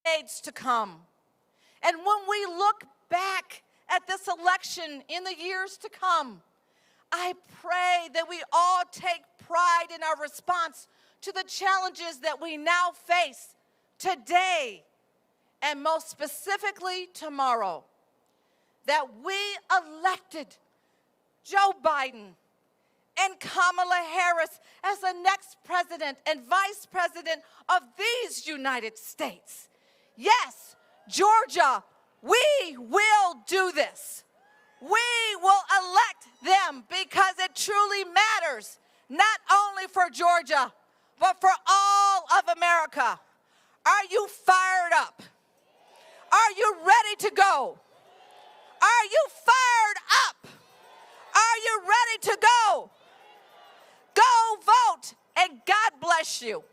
decades to come. And when we look back at this election in the years to come, I pray that we all take pride in our response to the challenges that we now face today, and most specifically tomorrow, that we elected Joe Biden and Kamala Harris as the next president and vice president of these United States. Yes, Georgia, we will do this. We will elect them because it truly matters, not only for Georgia, but for all of America. Are you fired up? Are you ready to go? Are you fired up? Are you ready to go? Go vote, and God bless you.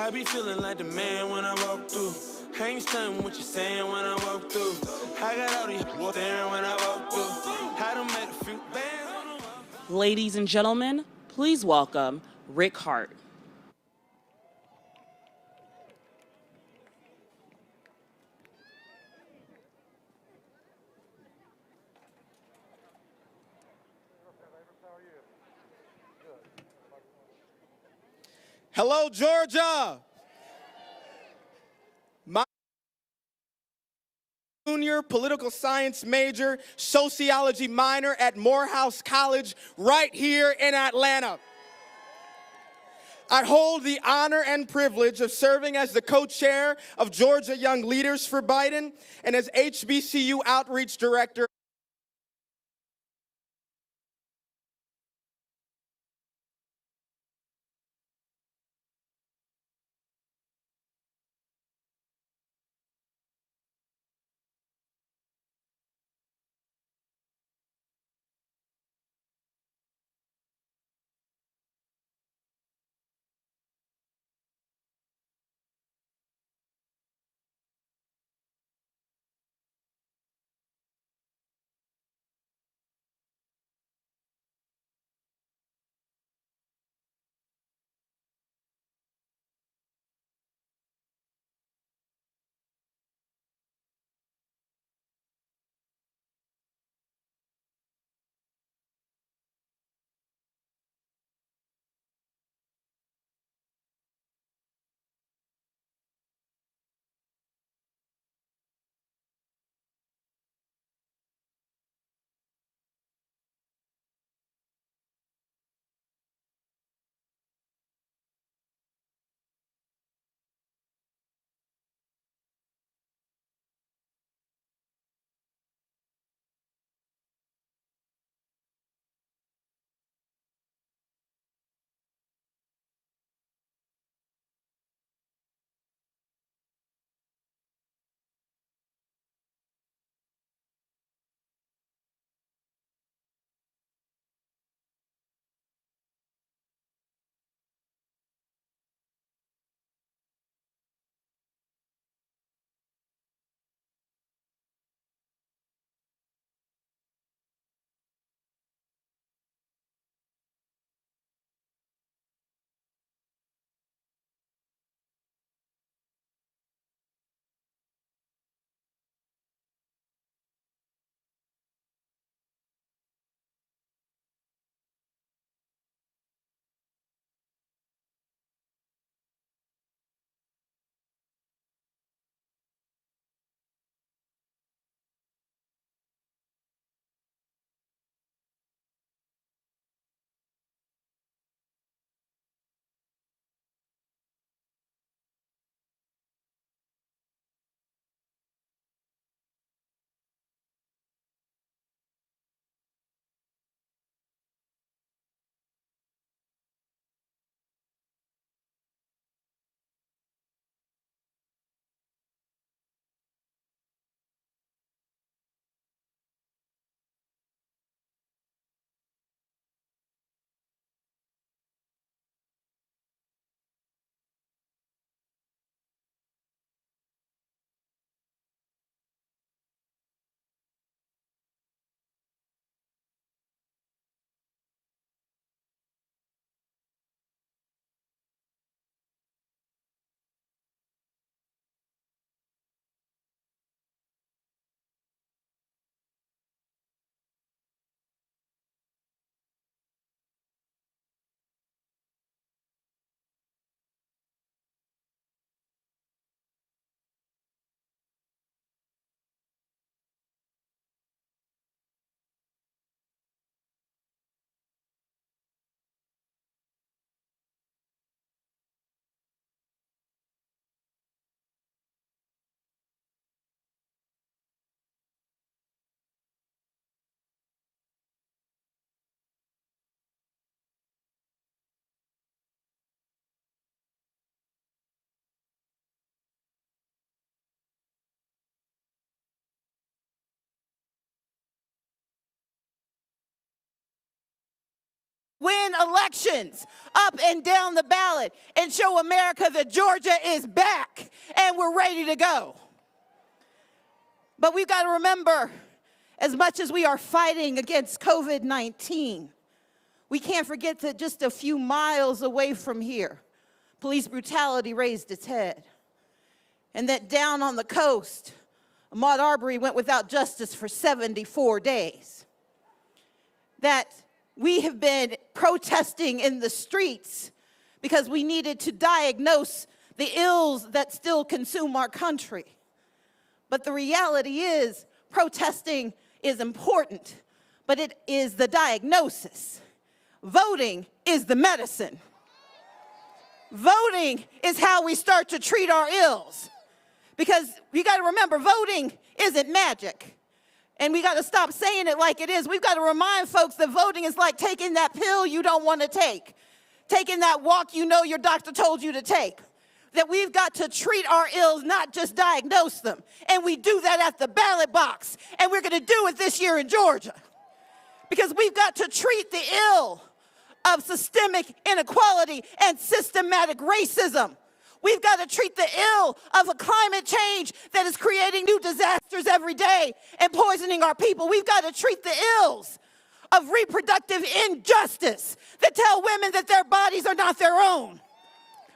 I be feeling like the man when I walk through. I ain't stunning what you saying when I walk through. I got all these people staring when I walk through. I done made a few bands. Ladies and gentlemen, please welcome Rick Hart. Hello, Georgia. My junior political science major, sociology minor at Morehouse College right here in Atlanta. I hold the honor and privilege of serving as the co-chair of Georgia Young Leaders for Biden and as HBCU Outreach Director. win elections up and down the ballot and show America that Georgia is back and we're ready to go. But we've got to remember, as much as we are fighting against COVID-19, we can't forget that just a few miles away from here, police brutality raised its head. And that down on the coast, Ahmaud Arbery went without justice for 74 days. That we have been protesting in the streets because we needed to diagnose the ills that still consume our country. But the reality is, protesting is important, but it is the diagnosis. Voting is the medicine. Voting is how we start to treat our ills. Because you got to remember, voting isn't magic. And we got to stop saying it like it is. We've got to remind folks that voting is like taking that pill you don't want to take, taking that walk you know your doctor told you to take. That we've got to treat our ills, not just diagnose them. And we do that at the ballot box. And we're going to do it this year in Georgia. Because we've got to treat the ill of systemic inequality and systematic racism. We've got to treat the ill of a climate change that is creating new disasters every day and poisoning our people. We've got to treat the ills of reproductive injustice that tell women that their bodies are not their own.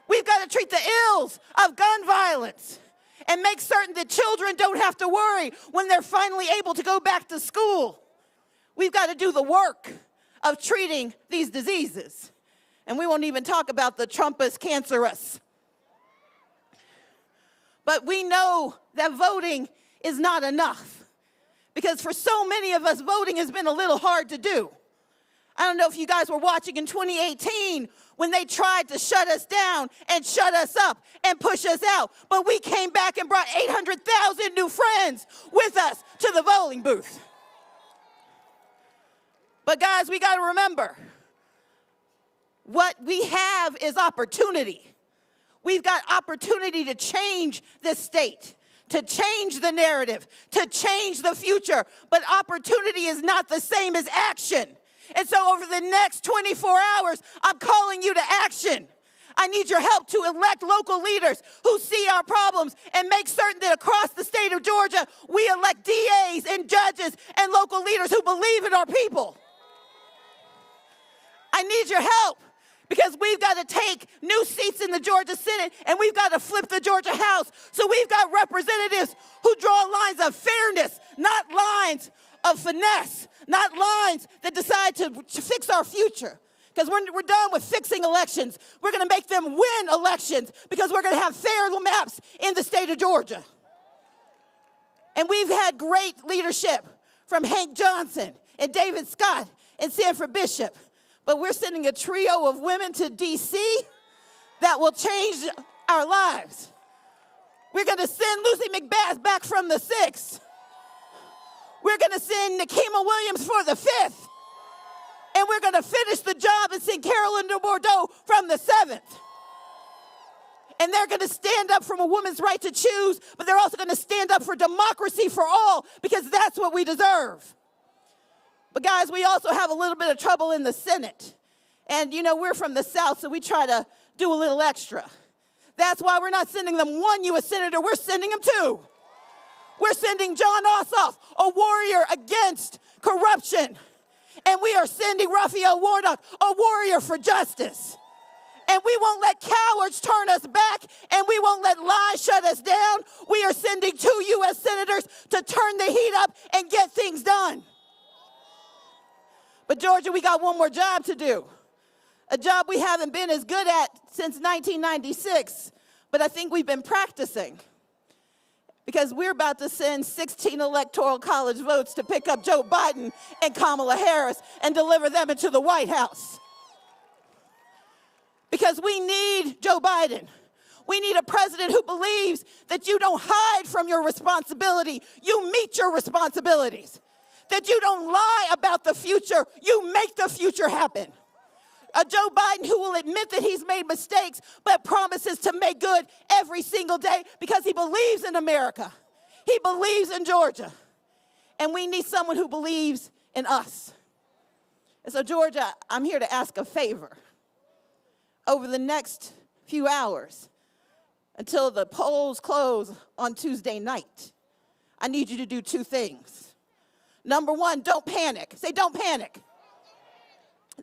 We've got to treat the ills of gun violence and make certain that children don't have to worry when they're finally able to go back to school. We've got to do the work of treating these diseases. And we won't even talk about the Trumpus cancerous. But we know that voting is not enough. Because for so many of us, voting has been a little hard to do. I don't know if you guys were watching in 2018 when they tried to shut us down and shut us up and push us out. But we came back and brought 800,000 new friends with us to the voting booth. But guys, we got to remember, what we have is opportunity. We've got opportunity to change this state, to change the narrative, to change the future. But opportunity is not the same as action. And so over the next 24 hours, I'm calling you to action. I need your help to elect local leaders who see our problems and make certain that across the state of Georgia, we elect DAs and judges and local leaders who believe in our people. I need your help because we've got to take new seats in the Georgia Senate and we've got to flip the Georgia House. So we've got representatives who draw lines of fairness, not lines of finesse, not lines that decide to fix our future. Because we're done with fixing elections. We're going to make them win elections because we're going to have fair maps in the state of Georgia. And we've had great leadership from Hank Johnson and David Scott and Sanford Bishop. But we're sending a trio of women to D.C. that will change our lives. We're going to send Lucy McBath back from the 6th. We're going to send Nikema Williams for the 5th. And we're going to finish the job and send Carolyn de Bordeaux from the 7th. And they're going to stand up for a woman's right to choose, but they're also going to stand up for democracy for all because that's what we deserve. But guys, we also have a little bit of trouble in the Senate. And you know, we're from the South, so we try to do a little extra. That's why we're not sending them one U.S. Senator, we're sending them 2. We're sending Jon Ossoff, a warrior against corruption. And we are sending Raphael Warnock, a warrior for justice. And we won't let cowards turn us back, and we won't let lies shut us down. We are sending 2 U.S. senators to turn the heat up and get things done. But Georgia, we got one more job to do. A job we haven't been as good at since 1996, but I think we've been practicing. Because we're about to send 16 electoral college votes to pick up Joe Biden and Kamala Harris and deliver them into the White House. Because we need Joe Biden. We need a president who believes that you don't hide from your responsibility, you meet your responsibilities. That you don't lie about the future, you make the future happen. A Joe Biden who will admit that he's made mistakes, but promises to make good every single day because he believes in America. He believes in Georgia. And we need someone who believes in us. And so, Georgia, I'm here to ask a favor. Over the next few hours, until the polls close on Tuesday night, I need you to do two things. Number one, don't panic. Say, don't panic.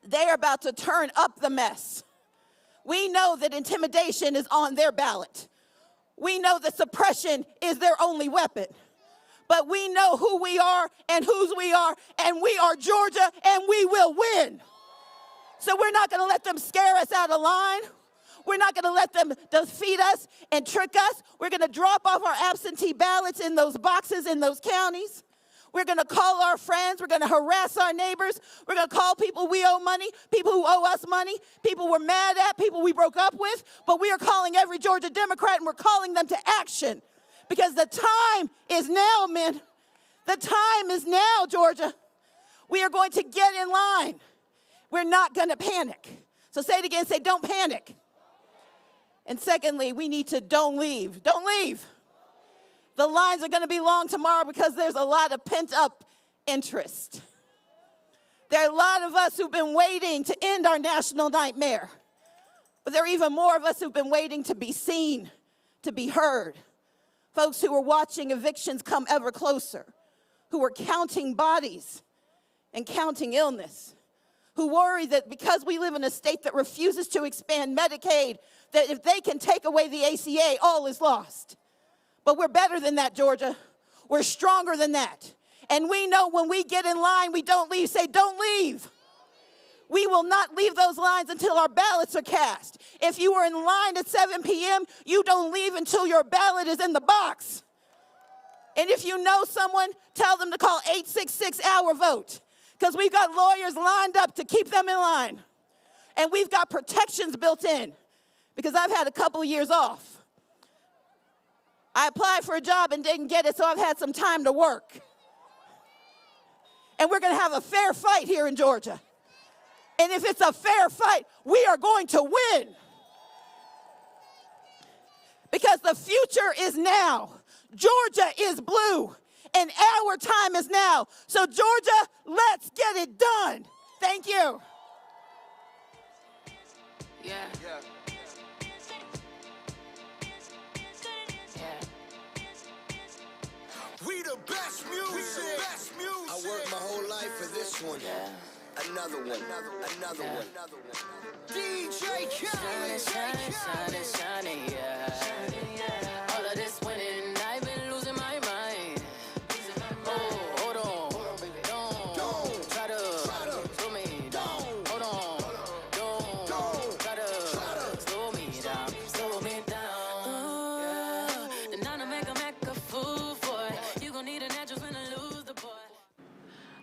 They are about to turn up the mess. We know that intimidation is on their ballot. We know that suppression is their only weapon. But we know who we are and whose we are, and we are Georgia, and we will win. So we're not going to let them scare us out of line. We're not going to let them defeat us and trick us. We're going to drop off our absentee ballots in those boxes in those counties. We're going to call our friends. We're going to harass our neighbors. We're going to call people we owe money, people who owe us money, people we're mad at, people we broke up with. But we are calling every Georgia Democrat, and we're calling them to action. Because the time is now, men. The time is now, Georgia. We are going to get in line. We're not going to panic. So say it again. Say, don't panic. And secondly, we need to don't leave. Don't leave. The lines are going to be long tomorrow because there's a lot of pent-up interest. There are a lot of us who've been waiting to end our national nightmare. But there are even more of us who've been waiting to be seen, to be heard. Folks who are watching evictions come ever closer, who are counting bodies and counting illness, who worry that because we live in a state that refuses to expand Medicaid, that if they can take away the ACA, all is lost. But we're better than that, Georgia. We're stronger than that. And we know when we get in line, we don't leave. Say, don't leave. We will not leave those lines until our ballots are cast. If you were in line at 7 p.m., you don't leave until your ballot is in the box. And if you know someone, tell them to call 866-OUR-VOTE, because we've got lawyers lined up to keep them in line. And we've got protections built in, because I've had a couple years off. I applied for a job and didn't get it, so I've had some time to work. And we're going to have a fair fight here in Georgia. And if it's a fair fight, we are going to win. Because the future is now. Georgia is blue, and our time is now. So, Georgia, let's get it done. Thank you. Yeah. We the best music. I worked my whole life for this one. Another one. Another one. DJ Khaled. Shining, yeah. All of this winning, I've been losing my mind. Oh, hold on. Don't try to slow me down. Hold on. Don't try to slow me down. Slow me down. Then I'll make a fool for it. You gon' need an actress when I lose the boy.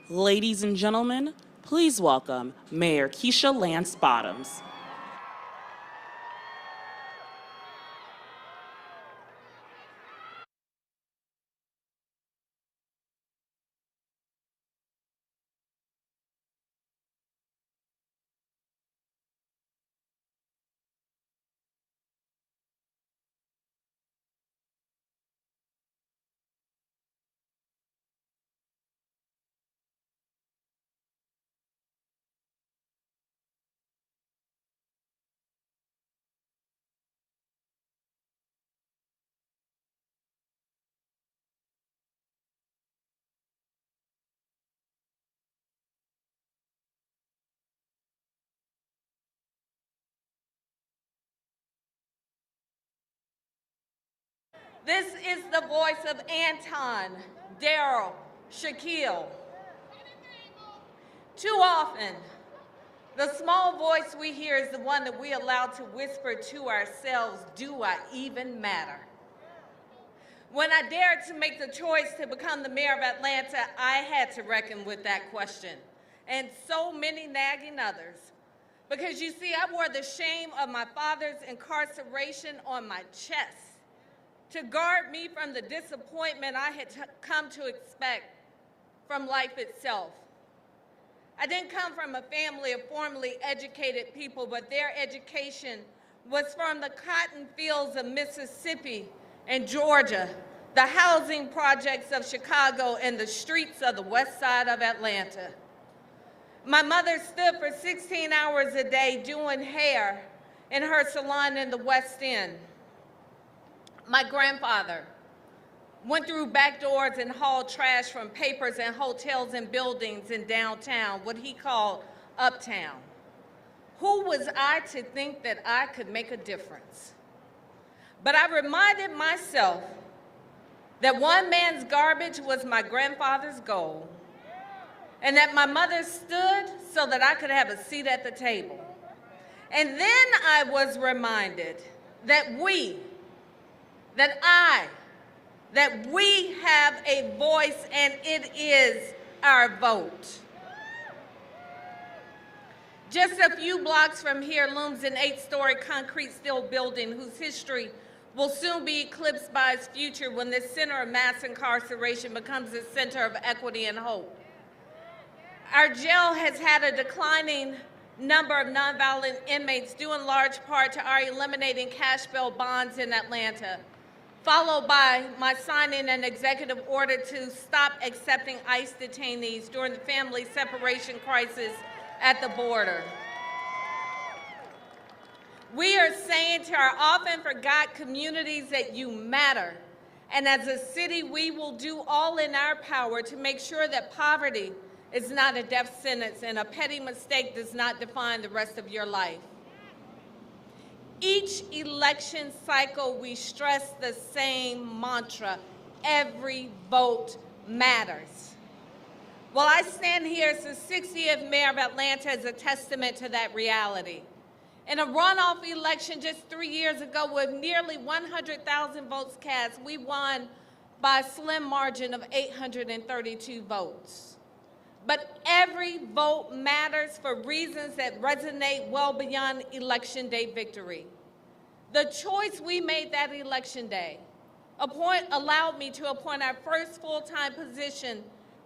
Ladies and gentlemen, please welcome Mayor Keisha Lance Bottoms. This is the voice of Anton, Daryl, Shaquille. Too often, the small voice we hear is the one that we allow to whisper to ourselves, do I even matter? When I dared to make the choice to become the mayor of Atlanta, I had to reckon with that question, and so many nagging others. Because you see, I wore the shame of my father's incarceration on my chest to guard me from the disappointment I had come to expect from life itself. I didn't come from a family of formally educated people, but their education was from the cotton fields of Mississippi and Georgia, the housing projects of Chicago, and the streets of the west side of Atlanta. My mother stood for 16 hours a day doing hair in her salon in the West End. My grandfather went through back doors and hauled trash from papers and hotels and buildings in downtown, what he called uptown. Who was I to think that I could make a difference? But I reminded myself that one man's garbage was my grandfather's gold, and that my mother stood so that I could have a seat at the table. And then I was reminded that we have a voice, and it is our vote. Just a few blocks from here looms an 8-story concrete steel building whose history will soon be eclipsed by its future when this center of mass incarceration becomes a center of equity and hope. Our jail has had a declining number of nonviolent inmates due in large part to our eliminating cash bail bonds in Atlanta, followed by my signing an executive order to stop accepting ICE detainees during the family separation crisis at the border. We are saying to our often forgot communities that you matter. And as a city, we will do all in our power to make sure that poverty is not a death sentence and a petty mistake does not define the rest of your life. Each election cycle, we stress the same mantra: every vote matters. Well, I stand here as the 60th mayor of Atlanta as a testament to that reality. In a runoff election just 3 years ago with nearly 100,000 votes cast, we won by a slim margin of 832 votes. But every vote matters for reasons that resonate well beyond election day victory. The choice we made that election day allowed me to appoint our first full-time position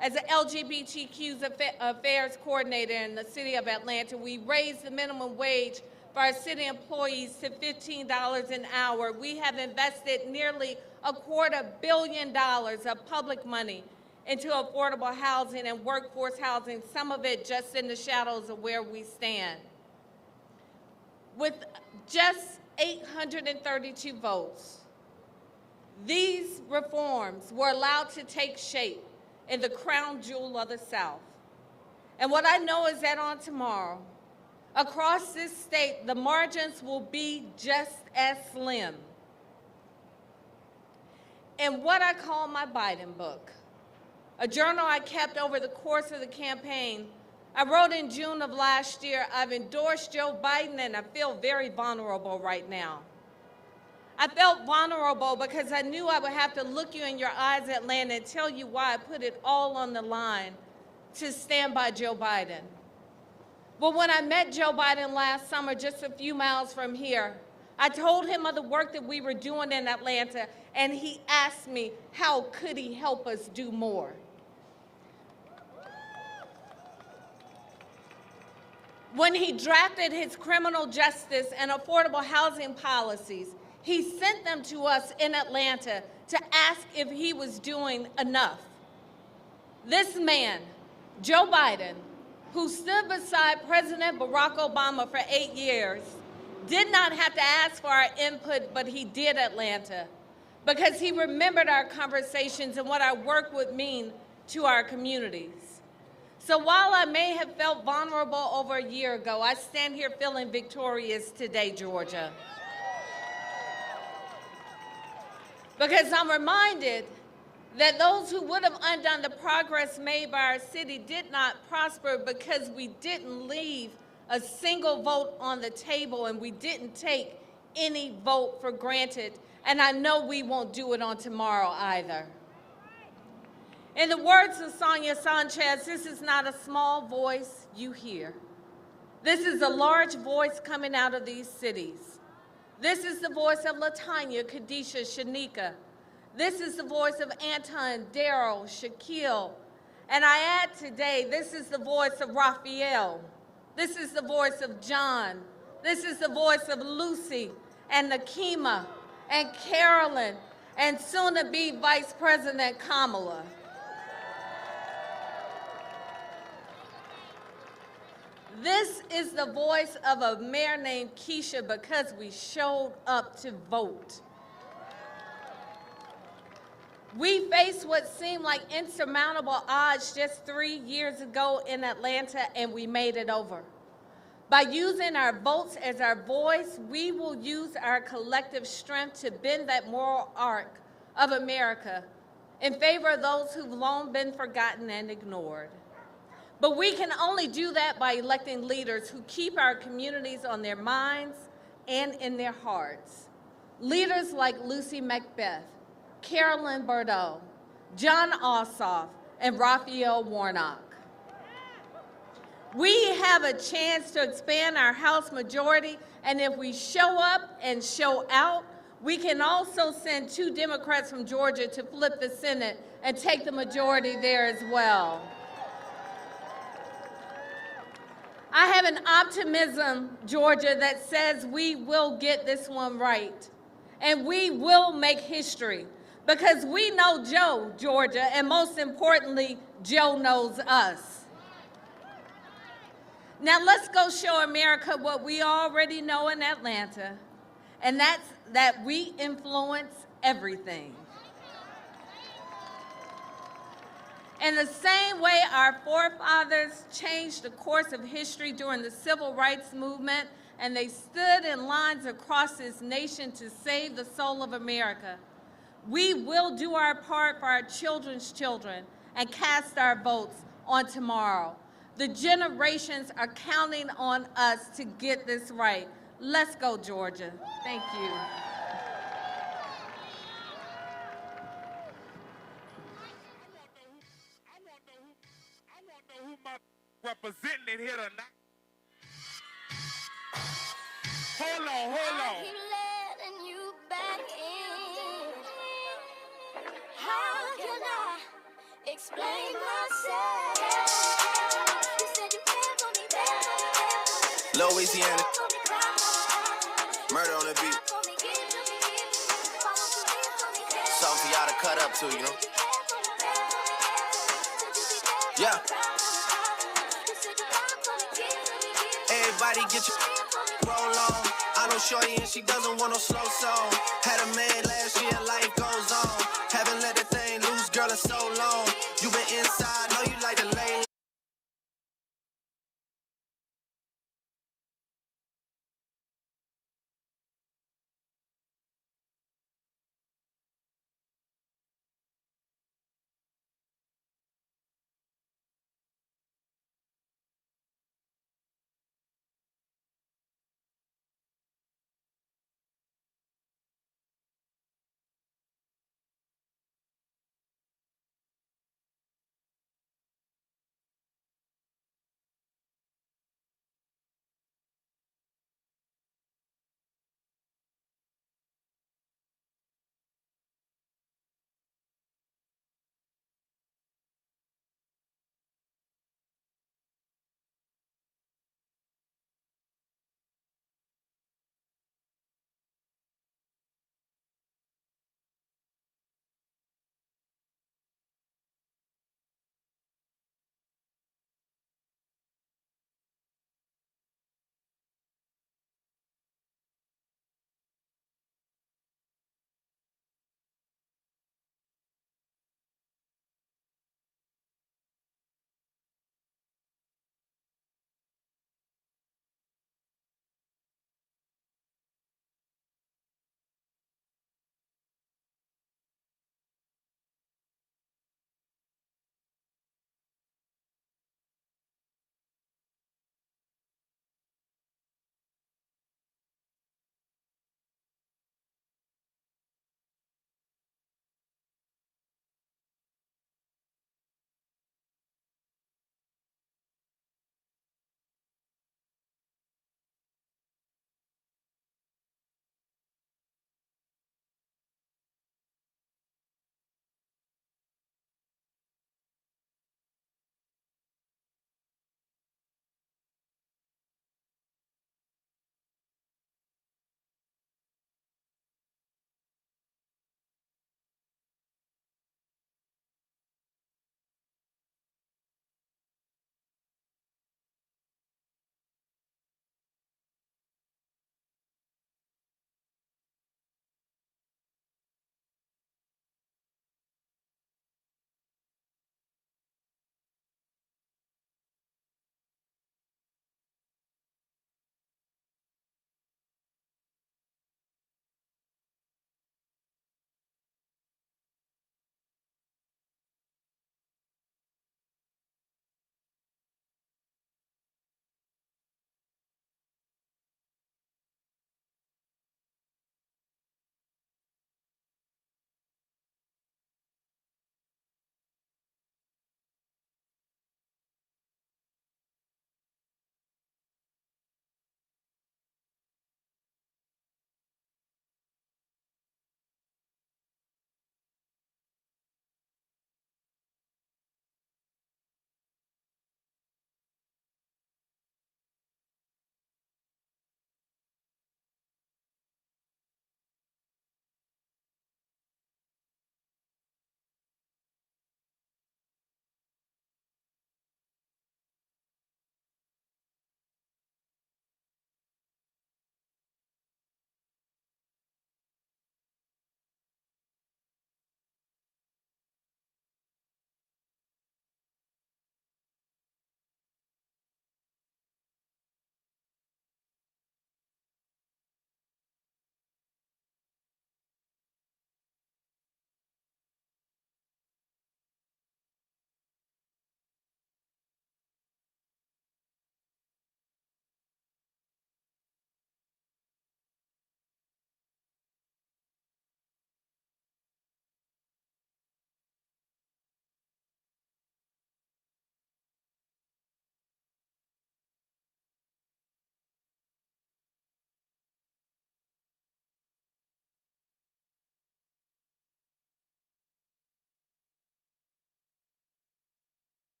as an LGBTQ affairs coordinator in the city of Atlanta. We raised the minimum wage for our city employees to $15 an hour. We have invested nearly $250 million of public money into affordable housing and workforce housing, some of it just in the shadows of where we stand. With just 832 votes, these reforms were allowed to take shape in the crown jewel of the South. And what I know is that on tomorrow, across this state, the margins will be just as slim. In what I call my Biden book, a journal I kept over the course of the campaign, I wrote in June of last year, I've endorsed Joe Biden and I feel very vulnerable right now. I felt vulnerable because I knew I would have to look you in your eyes, Atlanta, and tell you why I put it all on the line to stand by Joe Biden. But when I met Joe Biden last summer, just a few miles from here, I told him of the work that we were doing in Atlanta, and he asked me, how could he help us do more? When he drafted his criminal justice and affordable housing policies, he sent them to us in Atlanta to ask if he was doing enough. This man, Joe Biden, who stood beside President Barack Obama for 8 years, did not have to ask for our input, but he did, Atlanta, because he remembered our conversations and what our work would mean to our communities. So while I may have felt vulnerable over a year ago, I stand here feeling victorious today, Georgia. Because I'm reminded that those who would have undone the progress made by our city did not prosper because we didn't leave a single vote on the table and we didn't take any vote for granted. And I know we won't do it on tomorrow either. In the words of Sonia Sanchez, this is not a small voice you hear. This is a large voice coming out of these cities. This is the voice of Latanya, Khadisha, Shanika. This is the voice of Anton, Daryl, Shaquille. And I add today, this is the voice of Raphael. This is the voice of John. This is the voice of Lucy and Nakima and Carolyn and soon-to-be Vice President Kamala. This is the voice of a mayor named Keisha because we showed up to vote. We faced what seemed like insurmountable odds just 3 years ago in Atlanta, and we made it over. By using our votes as our voice, we will use our collective strength to bend that moral arc of America in favor of those who've long been forgotten and ignored. But we can only do that by electing leaders who keep our communities on their minds and in their hearts. Leaders like Lucy Macbeth, Carolyn Bordeaux, John Ossoff, and Raphael Warnock. We have a chance to expand our House majority, and if we show up and show out, we can also send 2 Democrats from Georgia to flip the Senate and take the majority there as well. I have an optimism, Georgia, that says we will get this one right, and we will make history, because we know Joe, Georgia, and most importantly, Joe knows us. Now let's go show America what we already know in Atlanta, and that's that we influence everything. In the same way our forefathers changed the course of history during the Civil Rights Movement, and they stood in lines across this nation to save the soul of America, we will do our part for our children's children and cast our votes on tomorrow. The generations are counting on us to get this right. Let's go, Georgia. Thank you. Representing it here tonight. Hold on, hold on. Keep letting you back in. How can I explain myself? You said you cared for me, cared for me, Louisiana, murder on the beat. Something for y'all to cut up to, you know? Yeah. Everybody get your roll on. I know shorty and she doesn't want no slow song. Had a man last year, life goes on. Haven't let the thing loose, girl, in so long. You been inside, know you like to lay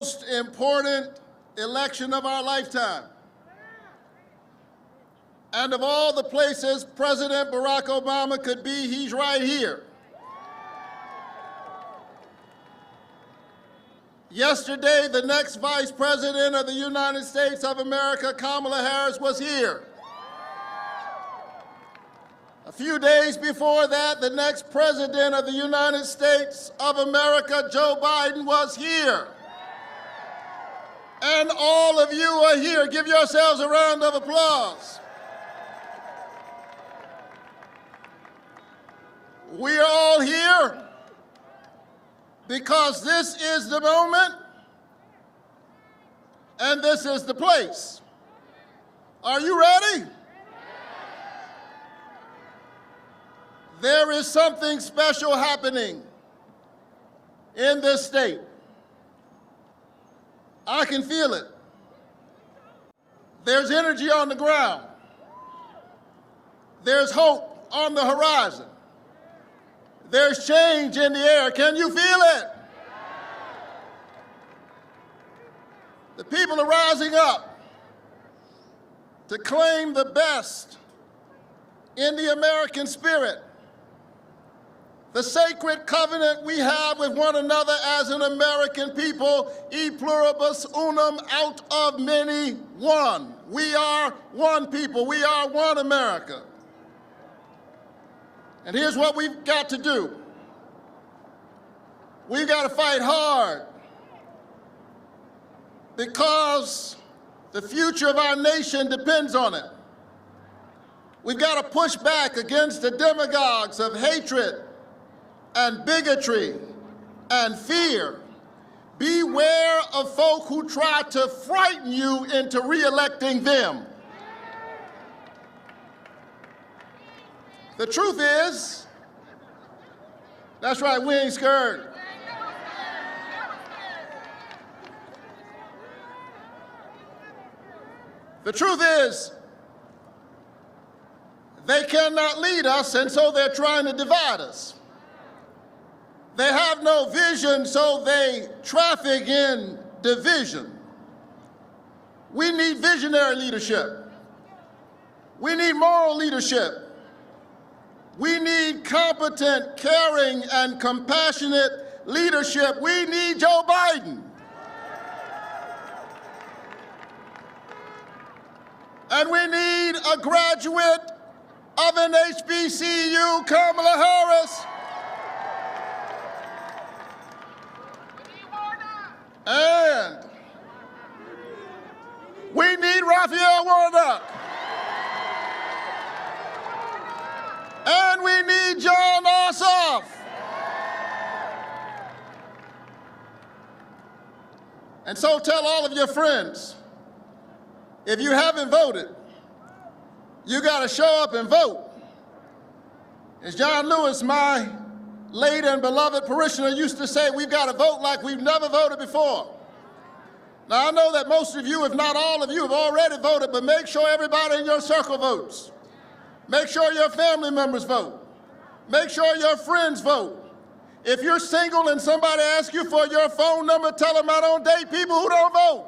most important election of our lifetime. And of all the places President Barack Obama could be, he's right here. Yesterday, the next Vice President of the United States of America, Kamala Harris, was here. A few days before that, the next President of the United States of America, Joe Biden, was here. And all of you are here. Give yourselves a round of applause. We are all here because this is the moment and this is the place. Are you ready? There is something special happening in this state. I can feel it. There's energy on the ground. There's hope on the horizon. There's change in the air. Can you feel it? The people are rising up to claim the best in the American spirit, the sacred covenant we have with one another as an American people, e pluribus unum, out of many, one. We are one people. We are one America. And here's what we've got to do. We've got to fight hard because the future of our nation depends on it. We've got to push back against the demagogues of hatred and bigotry and fear. Beware of folk who try to frighten you into re-electing them. The truth is, that's right, we ain't scared. The truth is, they cannot lead us, and so they're trying to divide us. They have no vision, so they traffic in division. We need visionary leadership. We need moral leadership. We need competent, caring, and compassionate leadership. We need Joe Biden. And we need a graduate of an HBCU, Kamala Harris. And we need Raphael Warnock. And we need Jon Ossoff. And so tell all of your friends, if you haven't voted, you got to show up and vote. As John Lewis, my late and beloved parishioner, used to say, we've got to vote like we've never voted before. Now, I know that most of you, if not all of you, have already voted, but make sure everybody in your circle votes. Make sure your family members vote. Make sure your friends vote. If you're single and somebody asks you for your phone number, tell them I don't date people who don't vote.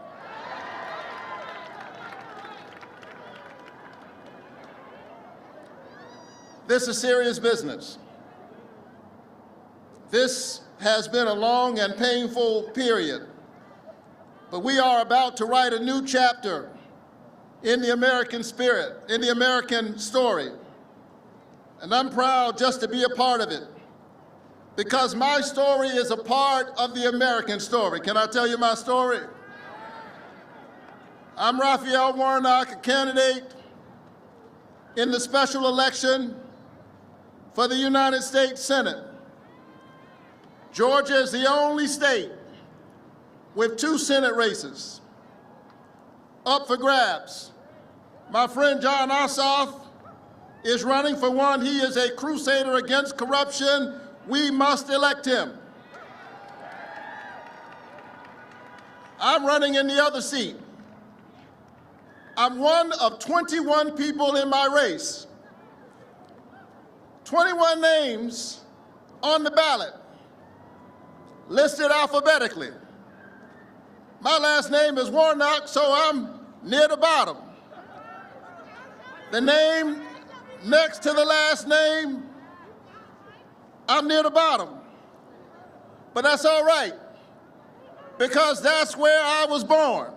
This is serious business. This has been a long and painful period, but we are about to write a new chapter in the American spirit, in the American story. And I'm proud just to be a part of it, because my story is a part of the American story. Can I tell you my story? I'm Raphael Warnock, a candidate in the special election for the United States Senate. Georgia is the only state with 2 Senate races up for grabs. My friend Jon Ossoff is running for one. He is a crusader against corruption. We must elect him. I'm running in the other seat. I'm one of 21 people in my race. 21 names on the ballot, listed alphabetically. My last name is Warnock, so I'm near the bottom. The name next to the last name, I'm near the bottom. But that's all right, because that's where I was born.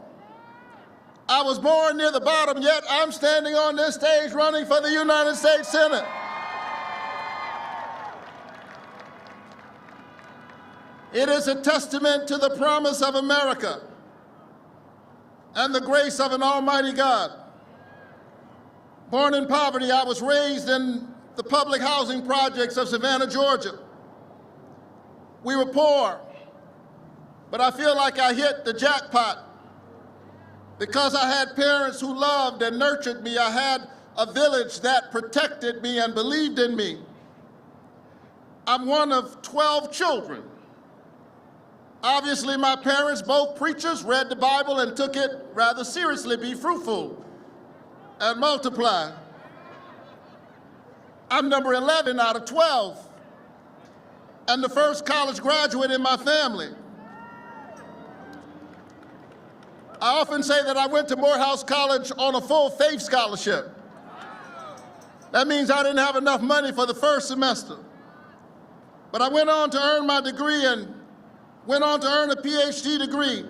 I was born near the bottom, yet I'm standing on this stage running for the United States Senate. It is a testament to the promise of America and the grace of an almighty God. Born in poverty, I was raised in the public housing projects of Savannah, Georgia. We were poor, but I feel like I hit the jackpot because I had parents who loved and nurtured me. I had a village that protected me and believed in me. I'm one of 12 children. Obviously, my parents, both preachers, read the Bible and took it rather seriously. Be fruitful and multiply. I'm number 11 out of 12, and the first college graduate in my family. I often say that I went to Morehouse College on a full faith scholarship. That means I didn't have enough money for the first semester. But I went on to earn my degree and went on to earn a PhD degree.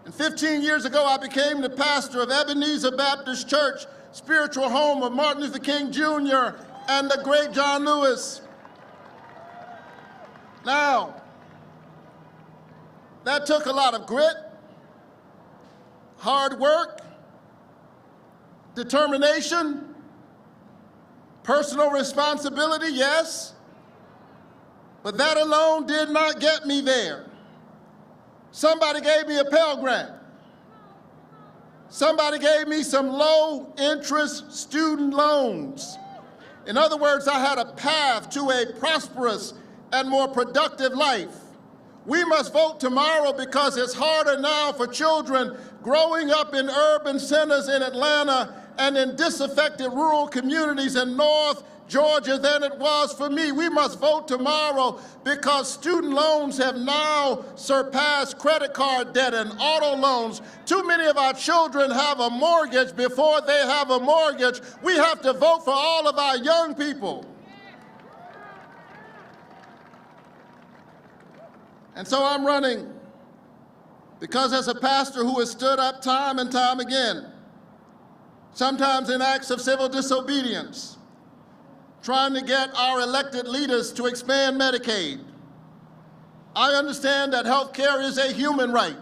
And 15 years ago, I became the pastor of Ebenezer Baptist Church, spiritual home of Martin Luther King Jr. and the great John Lewis. Now, that took a lot of grit, hard work, determination, personal responsibility, yes, but that alone did not get me there. Somebody gave me a Pell Grant. Somebody gave me some low-interest student loans. In other words, I had a path to a prosperous and more productive life. We must vote tomorrow because it's harder now for children growing up in urban centers in Atlanta and in disaffected rural communities in North Georgia than it was for me. We must vote tomorrow because student loans have now surpassed credit card debt and auto loans. Too many of our children have a mortgage before they have a mortgage. We have to vote for all of our young people. And so I'm running because as a pastor who has stood up time and time again, sometimes in acts of civil disobedience, trying to get our elected leaders to expand Medicaid. I understand that health care is a human right,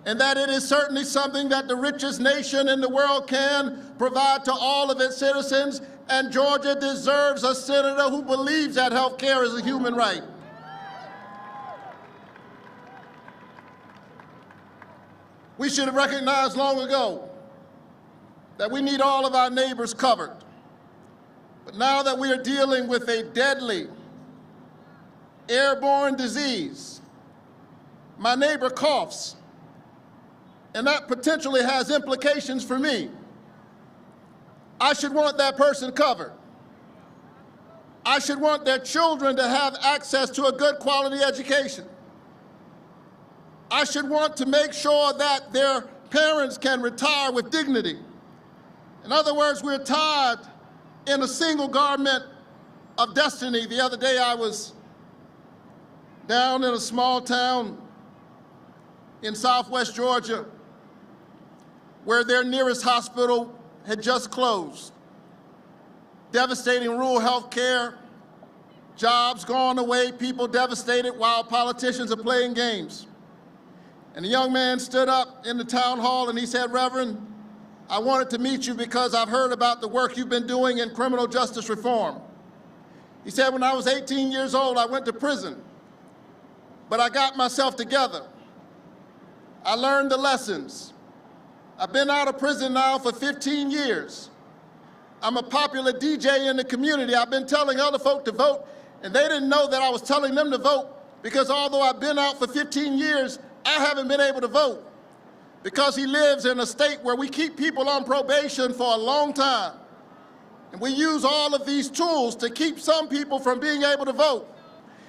and that it is certainly something that the richest nation in the world can provide to all of its citizens, and Georgia deserves a senator who believes that health care is a human right. We should have recognized long ago that we need all of our neighbors covered. But now that we are dealing with a deadly airborne disease, my neighbor coughs, and that potentially has implications for me. I should want that person covered. I should want their children to have access to a good quality education. I should want to make sure that their parents can retire with dignity. In other words, we're tied in a single garment of destiny. The other day I was down in a small town in southwest Georgia where their nearest hospital had just closed. Devastating rural health care, jobs gone away, people devastated while politicians are playing games. And a young man stood up in the town hall and he said, "Reverend, I wanted to meet you because I've heard about the work you've been doing in criminal justice reform." He said, "When I was 18 years old, I went to prison, but I got myself together. I learned the lessons. I've been out of prison now for 15 years. I'm a popular DJ in the community. I've been telling other folk to vote, and they didn't know that I was telling them to vote because although I've been out for 15 years, I haven't been able to vote." Because he lives in a state where we keep people on probation for a long time. And we use all of these tools to keep some people from being able to vote.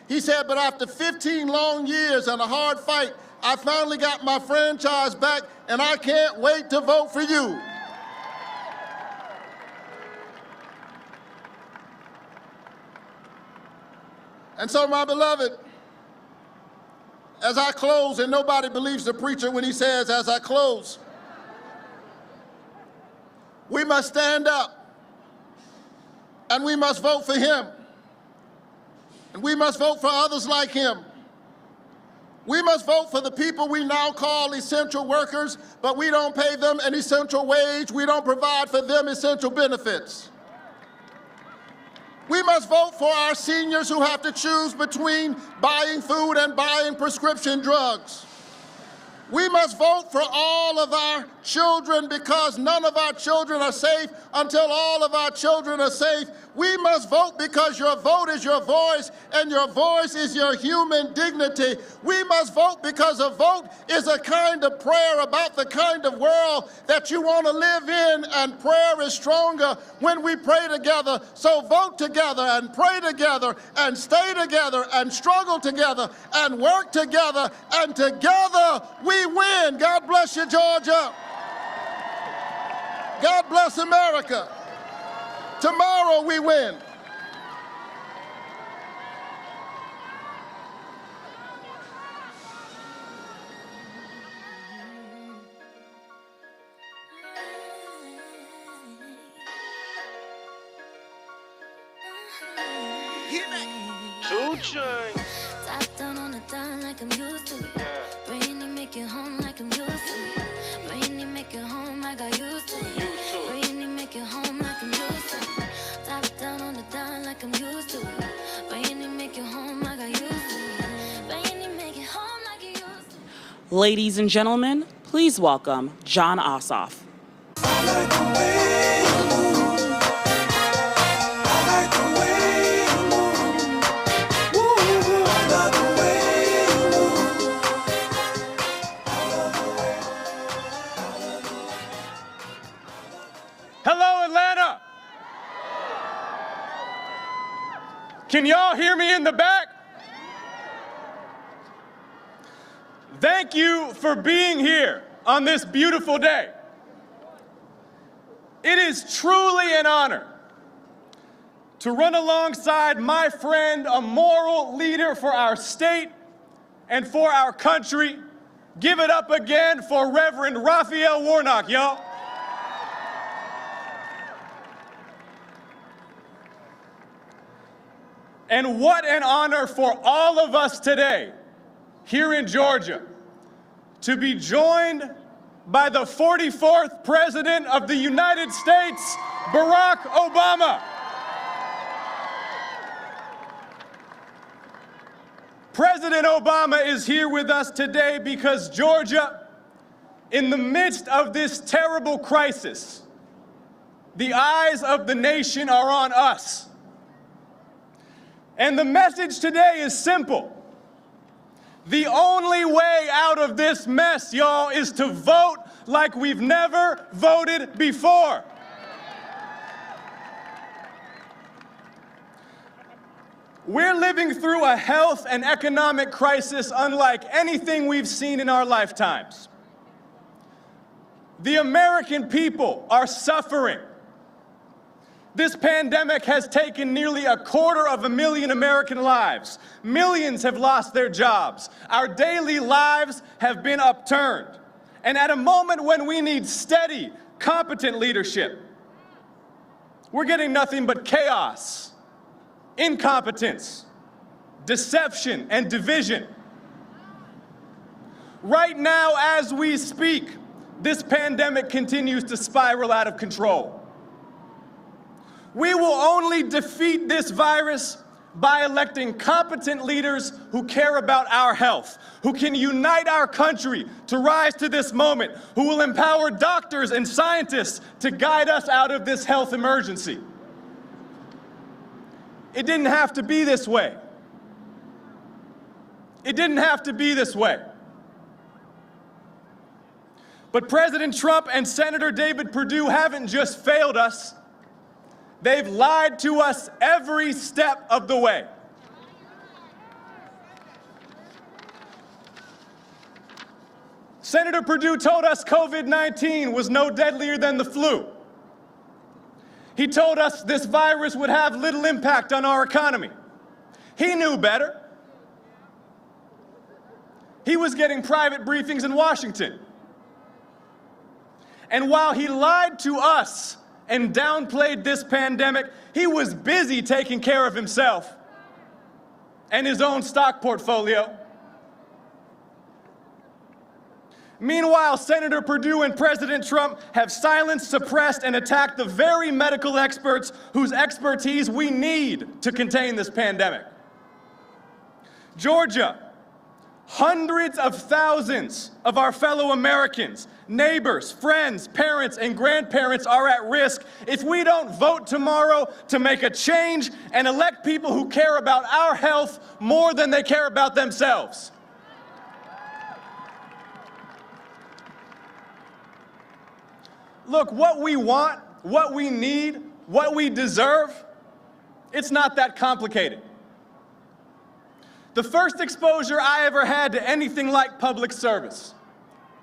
He said, "But after 15 long years and a hard fight, I finally got my franchise back, and I can't wait to vote for you. And so, my beloved, as I close, and nobody believes the preacher when he says, as I close, we must stand up and we must vote for him. And we must vote for others like him. We must vote for the people we now call essential workers, but we don't pay them an essential wage. We don't provide for them essential benefits. We must vote for our seniors who have to choose between buying food and buying prescription drugs. We must vote for all of our children because none of our children are safe until all of our children are safe. We must vote because your vote is your voice and your voice is your human dignity. We must vote because a vote is a kind of prayer about the kind of world that you want to live in, and prayer is stronger when we pray together. So vote together and pray together and stay together and struggle together and work together, and together we win. God bless you, Georgia. God bless America. Tomorrow we win. Top down on the dime like I'm used to it. Brainy make it home like I'm used to it. Brainy make it home like I used to it. Brainy make it home like I'm used to it. Top down on the dime like I'm used to it. Brainy make it home like I used to it. Brainy make it home like I used to it. Ladies and gentlemen, please welcome Jon Ossoff. Hello, Atlanta. Can y'all hear me in the back? Thank you for being here on this beautiful day. It is truly an honor to run alongside my friend, a moral leader for our state and for our country. Give it up again for Reverend Raphael Warnock, y'all. And what an honor for all of us today here in Georgia to be joined by the 44th President of the United States, Barack Obama. President Obama is here with us today because Georgia, in the midst of this terrible crisis, the eyes of the nation are on us. And the message today is simple. The only way out of this mess, y'all, is to vote like we've never voted before. We're living through a health and economic crisis unlike anything we've seen in our lifetimes. The American people are suffering. This pandemic has taken nearly 250,000 American lives. Millions have lost their jobs. Our daily lives have been upturned. And at a moment when we need steady, competent leadership, we're getting nothing but chaos, incompetence, deception, and division. Right now, as we speak, this pandemic continues to spiral out of control. We will only defeat this virus by electing competent leaders who care about our health, who can unite our country to rise to this moment, who will empower doctors and scientists to guide us out of this health emergency. It didn't have to be this way. It didn't have to be this way. But President Trump and Senator David Perdue haven't just failed us. They've lied to us every step of the way. Senator Perdue told us COVID-19 was no deadlier than the flu. He told us this virus would have little impact on our economy. He knew better. He was getting private briefings in Washington. And while he lied to us and downplayed this pandemic, he was busy taking care of himself and his own stock portfolio. Meanwhile, Senator Perdue and President Trump have silenced, suppressed, and attacked the very medical experts whose expertise we need to contain this pandemic. Georgia, hundreds of thousands of our fellow Americans, neighbors, friends, parents, and grandparents are at risk if we don't vote tomorrow to make a change and elect people who care about our health more than they care about themselves. Look, what we want, what we need, what we deserve, it's not that complicated. The first exposure I ever had to anything like public service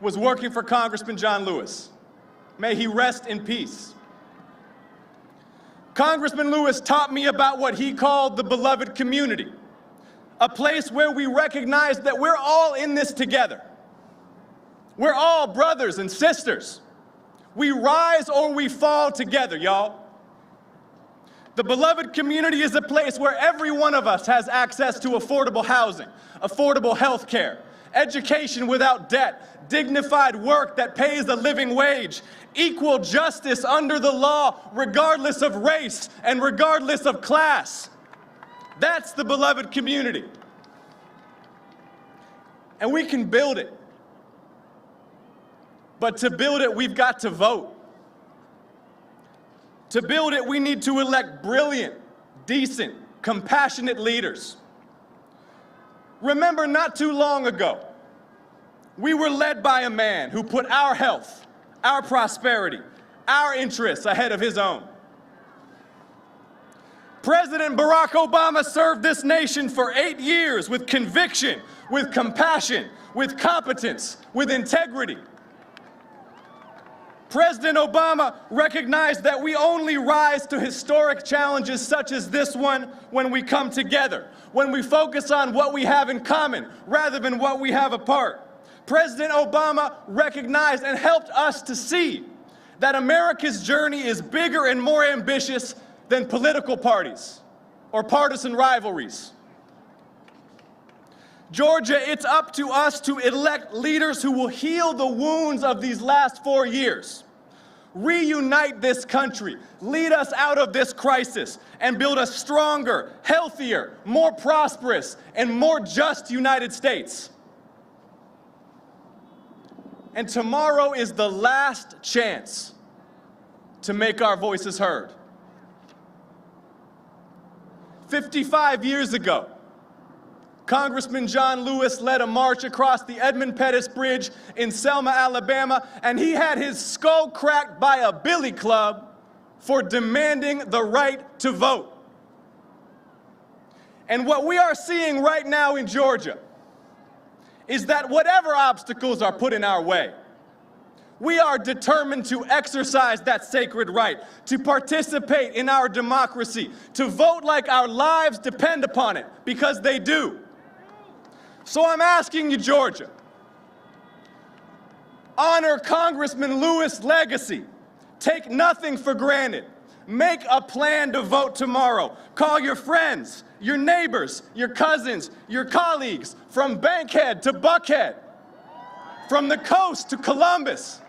was working for Congressman John Lewis. May he rest in peace. Congressman Lewis taught me about what he called the beloved community, a place where we recognize that we're all in this together. We're all brothers and sisters. We rise or we fall together, y'all. The beloved community is a place where every one of us has access to affordable housing, affordable health care, education without debt, dignified work that pays a living wage, equal justice under the law regardless of race and regardless of class. That's the beloved community. And we can build it. But to build it, we've got to vote. To build it, we need to elect brilliant, decent, compassionate leaders. Remember, not too long ago, we were led by a man who put our health, our prosperity, our interests ahead of his own. President Barack Obama served this nation for 8 years with conviction, with compassion, with competence, with integrity. President Obama recognized that we only rise to historic challenges such as this one when we come together, when we focus on what we have in common rather than what we have apart. President Obama recognized and helped us to see that America's journey is bigger and more ambitious than political parties or partisan rivalries. Georgia, it's up to us to elect leaders who will heal the wounds of these last 4 years, reunite this country, lead us out of this crisis, and build a stronger, healthier, more prosperous, and more just United States. And tomorrow is the last chance to make our voices heard. 55 years ago, Congressman John Lewis led a march across the Edmund Pettus Bridge in Selma, Alabama, and he had his skull cracked by a billy club for demanding the right to vote. And what we are seeing right now in Georgia is that whatever obstacles are put in our way, we are determined to exercise that sacred right, to participate in our democracy, to vote like our lives depend upon it, because they do. So I'm asking you, Georgia, honor Congressman Lewis' legacy. Take nothing for granted. Make a plan to vote tomorrow. Call your friends, your neighbors, your cousins, your colleagues, from Bankhead to Buckhead, from the coast to Columbus,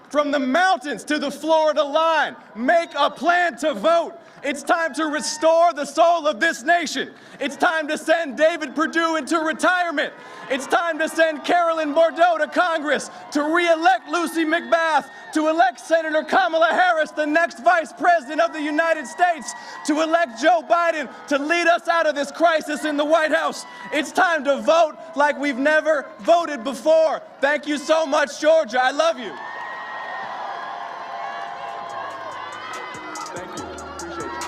from the mountains to the Florida line. Make a plan to vote. It's time to restore the soul of this nation. It's time to send David Perdue into retirement. It's time to send Carolyn Bourdeaux to Congress, to re-elect Lucy McBath, to elect Senator Kamala Harris, the next Vice President of the United States, to elect Joe Biden to lead us out of this crisis in the White House. It's time to vote like we've never voted before. Thank you so much, Georgia. I love you. Thank you. Appreciate you.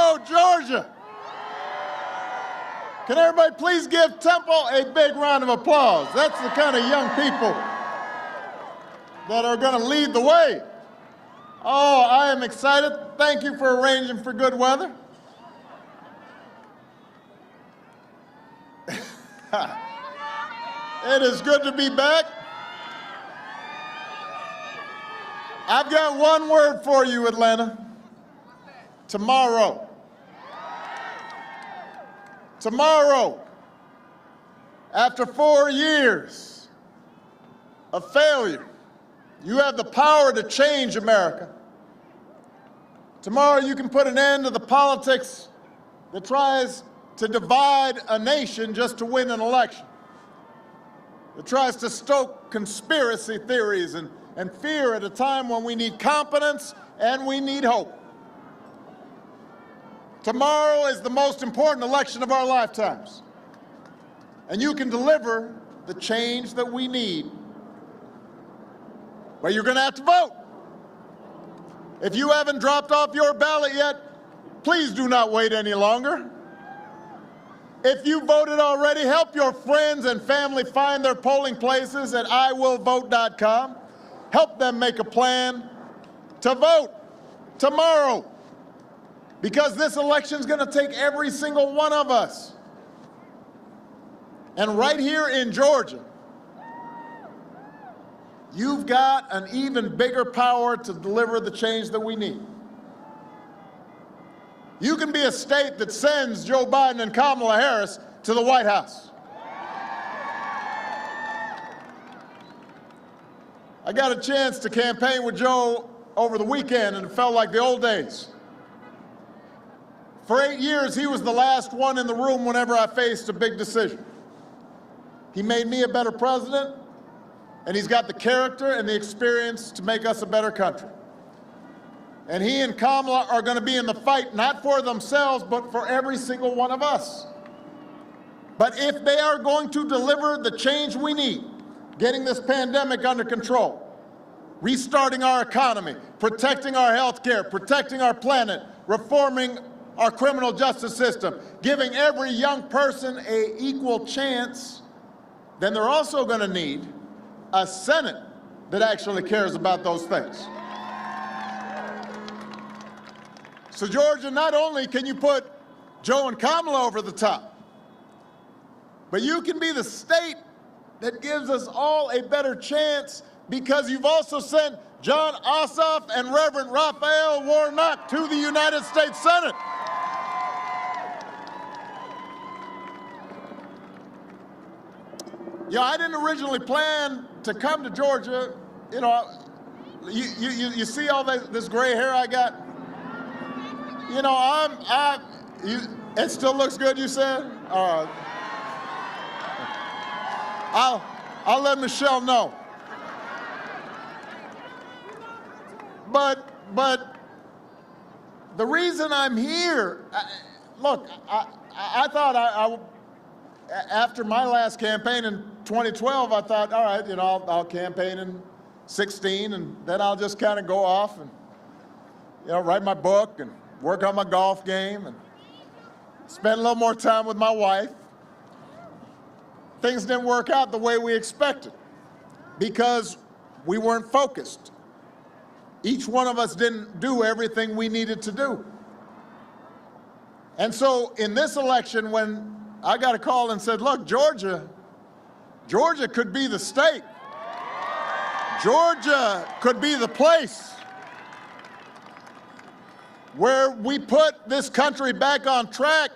go, Georgia! Can everybody please give Temple a big round of applause? That's the kind of young people that are going to lead the way. Oh, I am excited. Thank you for arranging for good weather. It is good to be back. I've got one word for you, Atlanta. Tomorrow. Tomorrow, after 4 years of failure, you have the power to change America. Tomorrow you can put an end to the politics that tries to divide a nation just to win an election. That tries to stoke conspiracy theories and fear at a time when we need competence and we need hope. Tomorrow is the most important election of our lifetimes. And you can deliver the change that we need. But you're going to have to vote. If you haven't dropped off your ballot yet, please do not wait any longer. If you voted already, help your friends and family find their polling places at iwillvote.com. Help them make a plan to vote tomorrow. Because this election is going to take every single one of us. And right here in Georgia, you've got an even bigger power to deliver the change that we need. You can be a state that sends Joe Biden and Kamala Harris to the White House. I got a chance to campaign with Joe over the weekend, and it felt like the old days. For 8 years, he was the last one in the room whenever I faced a big decision. He made me a better president, and he's got the character and the experience to make us a better country. And he and Kamala are going to be in the fight, not for themselves, but for every single one of us. But if they are going to deliver the change we need, getting this pandemic under control, restarting our economy, protecting our health care, protecting our planet, reforming our criminal justice system, giving every young person an equal chance, then they're also going to need a Senate that actually cares about those things. So Georgia, not only can you put Joe and Kamala over the top, but you can be the state that gives us all a better chance because you've also sent John Ossoff and Reverend Raphael Warnock to the United States Senate. Yeah, I didn't originally plan to come to Georgia. You know, you see all this gray hair I got? You know, it still looks good, you said? All right. I'll let Michelle know. But the reason I'm here, look, I thought after my last campaign in 2012, I thought, all right, you know, I'll campaign in 16, and then I'll just kind of go off and, you know, write my book and work on my golf game and spend a little more time with my wife. Things didn't work out the way we expected because we weren't focused. Each one of us didn't do everything we needed to do. And so in this election, when I got a call and said, look, Georgia could be the state. Georgia could be the place where we put this country back on track,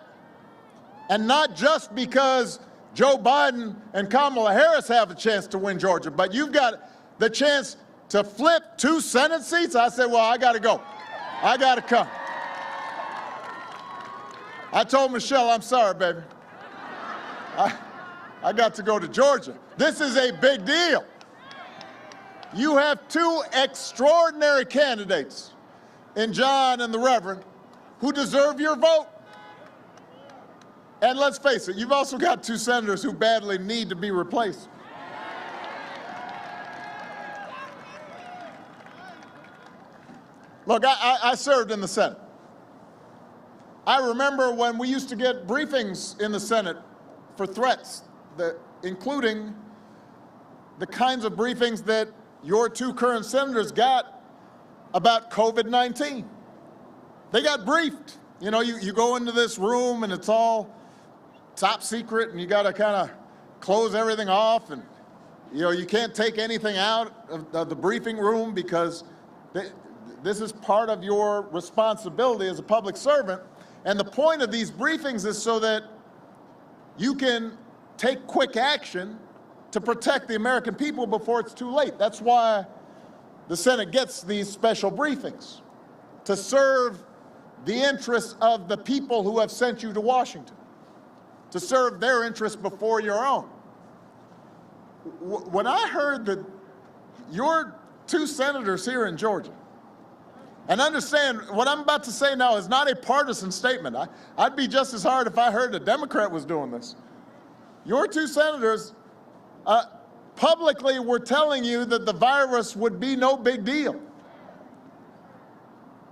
and not just because Joe Biden and Kamala Harris have a chance to win Georgia, but you've got the chance to flip 2 Senate seats. I said, well, I got to go. I got to come. I told Michelle, I'm sorry, baby. I got to go to Georgia. This is a big deal. You have 2 extraordinary candidates in John and the Reverend who deserve your vote. And let's face it, you've also got 2 senators who badly need to be replaced. Look, I served in the Senate. I remember when we used to get briefings in the Senate for threats, including the kinds of briefings that your two current senators got about COVID-19. They got briefed. You know, you go into this room and it's all top secret and you got to kind of close everything off, and you can't take anything out of the briefing room because this is part of your responsibility as a public servant. And the point of these briefings is so that you can take quick action to protect the American people before it's too late. That's why the Senate gets these special briefings, to serve the interests of the people who have sent you to Washington, to serve their interests before your own. When I heard that your two senators here in Georgia, and understand what I'm about to say now is not a partisan statement. I'd be just as hard if I heard a Democrat was doing this. Your two senators publicly were telling you that the virus would be no big deal.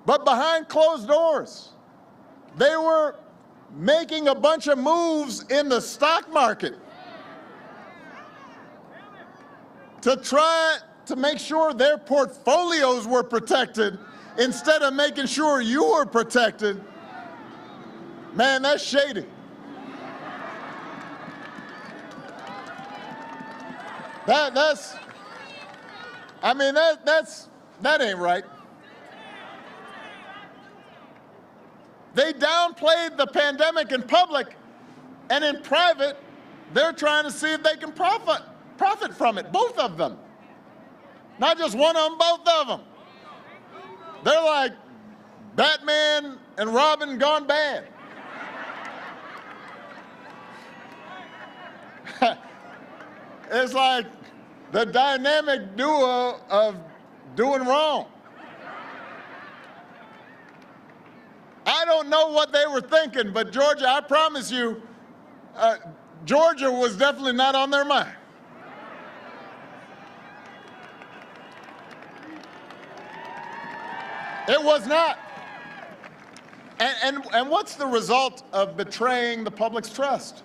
But behind closed doors, they were making a bunch of moves in the stock market to try to make sure their portfolios were protected instead of making sure you were protected. Man, that's shady. That ain't right. They downplayed the pandemic in public, and in private, they're trying to see if they can profit from it, both of them. Not just one of them, both of them. They're like Batman and Robin gone bad. It's like the dynamic duo of doing wrong. I don't know what they were thinking, but Georgia, I promise you, Georgia was definitely not on their mind. It was not. And what's the result of betraying the public's trust?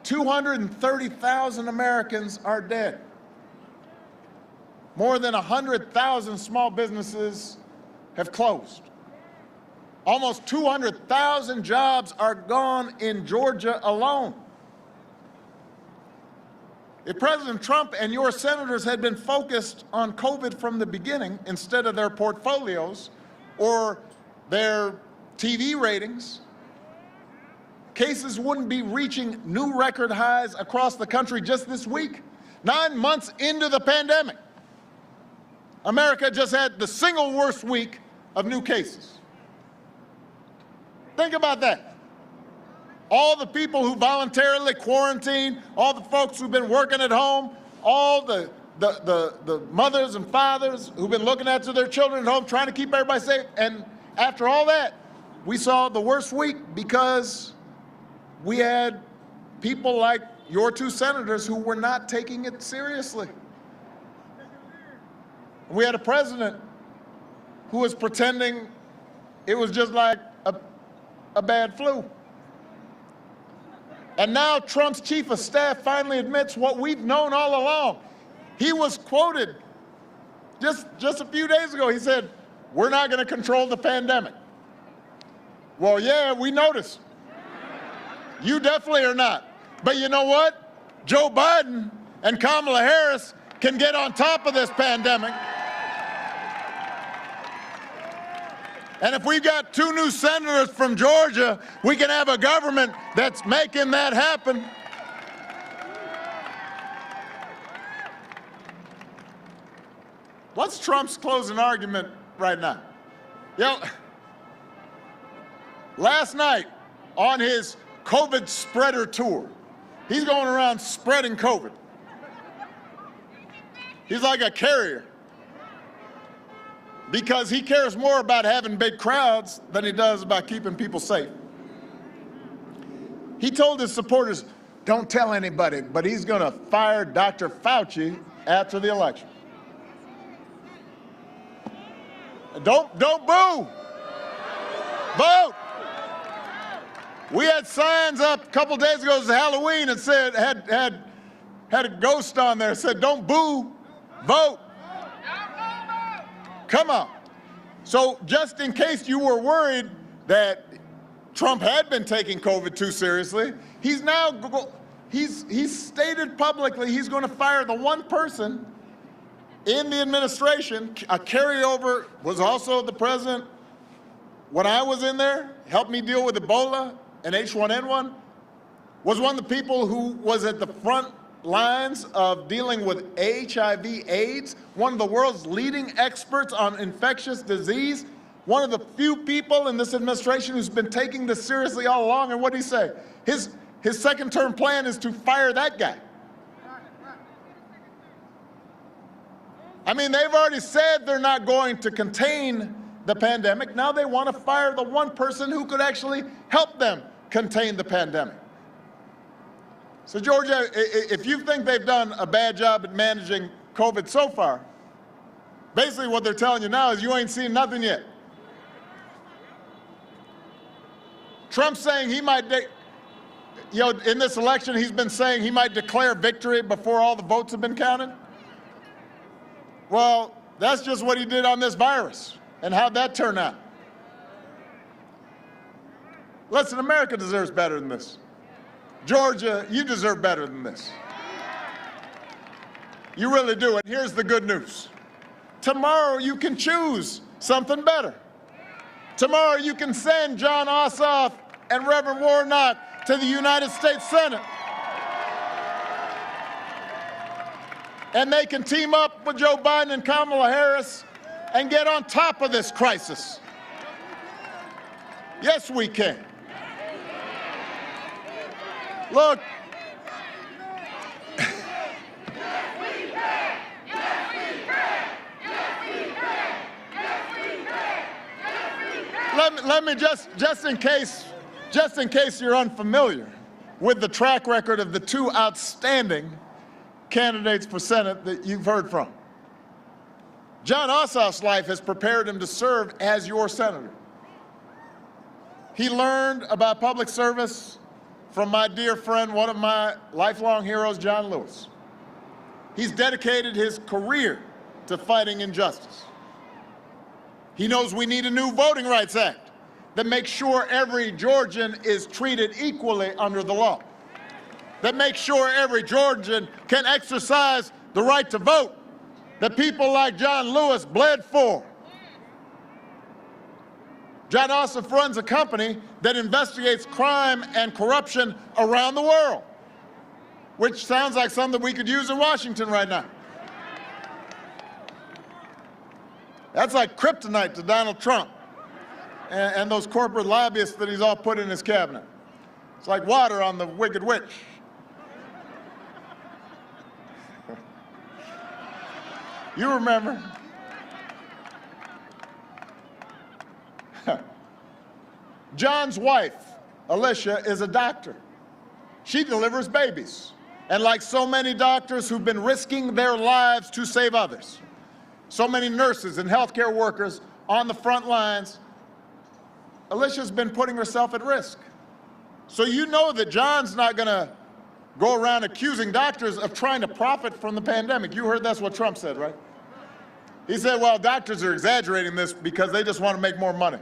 230,000 Americans are dead. More than 100,000 small businesses have closed. Almost 200,000 jobs are gone in Georgia alone. If President Trump and your senators had been focused on COVID from the beginning instead of their portfolios or their TV ratings, cases wouldn't be reaching new record highs across the country just this week. 9 months into the pandemic, America just had the single worst week of new cases. Think about that. All the people who voluntarily quarantined, all the folks who've been working at home, all the mothers and fathers who've been looking after their children at home, trying to keep everybody safe. And after all that, we saw the worst week because we had people like your two senators who were not taking it seriously. We had a president who was pretending it was just like a bad flu. And now Trump's chief of staff finally admits what we've known all along. He was quoted just a few days ago. He said, "We're not going to control the pandemic." Well, yeah, we noticed. You definitely are not. But you know what? Joe Biden and Kamala Harris can get on top of this pandemic. And if we've got two new senators from Georgia, we can have a government that's making that happen. What's Trump's closing argument right now? Last night on his COVID spreader tour, he's going around spreading COVID. He's like a carrier, because he cares more about having big crowds than he does about keeping people safe. He told his supporters, don't tell anybody, but he's going to fire Dr. Fauci after the election. Don't boo. Vote. We had signs up a couple days ago, it was Halloween, and said, had a ghost on there, said, don't boo, vote. Come on. So just in case you were worried that Trump had been taking COVID too seriously, he's stated publicly he's going to fire the one person in the administration, a carryover, was also the president when I was in there, helped me deal with Ebola and H1N1, was one of the people who was at the front lines of dealing with HIV/AIDS, one of the world's leading experts on infectious disease, one of the few people in this administration who's been taking this seriously all along. And what did he say? His second-term plan is to fire that guy. I mean, they've already said they're not going to contain the pandemic. Now they want to fire the one person who could actually help them contain the pandemic. So, Georgia, if you think they've done a bad job at managing COVID so far, basically what they're telling you now is you ain't seen nothing yet. Trump's saying he might, in this election, he's been saying he might declare victory before all the votes have been counted. Well, that's just what he did on this virus. And how'd that turn out? Listen, America deserves better than this. Georgia, you deserve better than this. You really do. And here's the good news. Tomorrow you can choose something better. Tomorrow you can send Jon Ossoff and Reverend Warnock to the United States Senate. And they can team up with Joe Biden and Kamala Harris and get on top of this crisis. Yes, we can. Look, let me just in case you're unfamiliar with the track record of the two outstanding candidates for Senate that you've heard from. Jon Ossoff's life has prepared him to serve as your senator. He learned about public service from my dear friend, one of my lifelong heroes, John Lewis. He's dedicated his career to fighting injustice. He knows we need a new Voting Rights Act that makes sure every Georgian is treated equally under the law, that makes sure every Georgian can exercise the right to vote, that people like John Lewis bled for. Jon Ossoff runs a company that investigates crime and corruption around the world, which sounds like something we could use in Washington right now. That's like kryptonite to Donald Trump and those corporate lobbyists that he's all put in his cabinet. It's like water on the Wicked Witch. You remember? John's wife, Alicia, is a doctor. She delivers babies. And like so many doctors who've been risking their lives to save others, so many nurses and healthcare workers on the front lines, Alicia's been putting herself at risk. So you know that John's not going to go around accusing doctors of trying to profit from the pandemic. You heard that's what Trump said, right? He said, well, doctors are exaggerating this because they just want to make more money.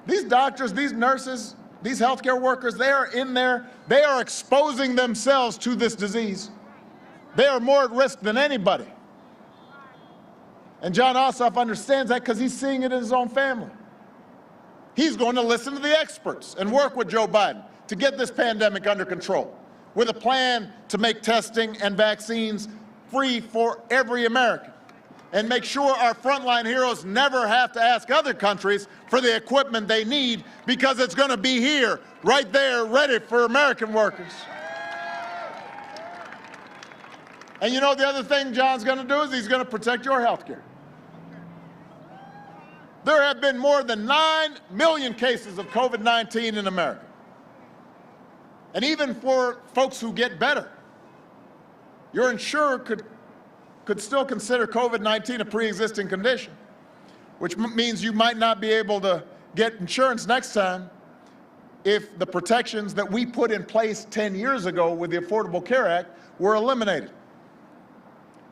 These doctors, these nurses, these healthcare workers, they are in there, they are exposing themselves to this disease. They are more at risk than anybody. And Jon Ossoff understands that because he's seeing it in his own family. He's going to listen to the experts and work with Joe Biden to get this pandemic under control, with a plan to make testing and vaccines free for every American, and make sure our frontline heroes never have to ask other countries for the equipment they need, because it's going to be here, right there, ready for American workers. And you know the other thing John's going to do is he's going to protect your health care. There have been more than 9 million cases of COVID-19 in America. And even for folks who get better, your insurer could still consider COVID-19 a pre-existing condition, which means you might not be able to get insurance next time if the protections that we put in place 10 years ago with the Affordable Care Act were eliminated.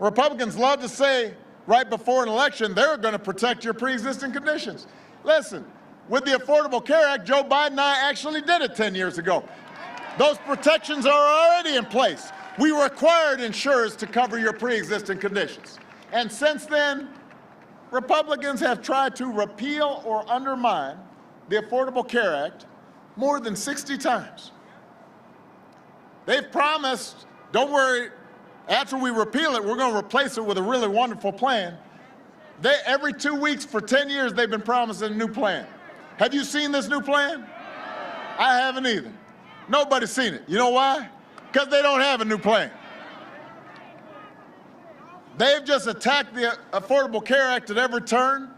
Republicans love to say right before an election they're going to protect your pre-existing conditions. Listen, with the Affordable Care Act, Joe Biden and I actually did it 10 years ago. Those protections are already in place. We required insurers to cover your pre-existing conditions. And since then, Republicans have tried to repeal or undermine the Affordable Care Act more than 60 times. They've promised, don't worry, after we repeal it, we're going to replace it with a really wonderful plan. Every 2 weeks for 10 years, they've been promising a new plan. Have you seen this new plan? I haven't either. Nobody's seen it. You know why? Because they don't have a new plan. They've just attacked the Affordable Care Act at every turn,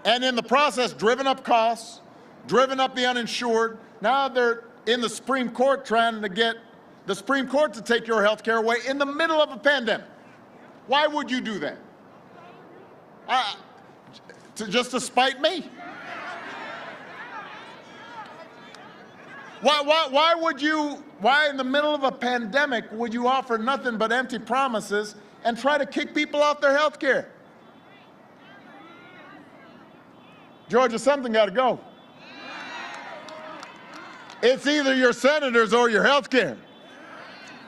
and in the process, driven up costs, driven up the uninsured. Now they're in the Supreme Court trying to get the Supreme Court to take your health care away in the middle of a pandemic. Why would you do that? Just to spite me? Why in the middle of a pandemic would you offer nothing but empty promises and try to kick people off their health care? Georgia, something got to go. It's either your senators or your health care.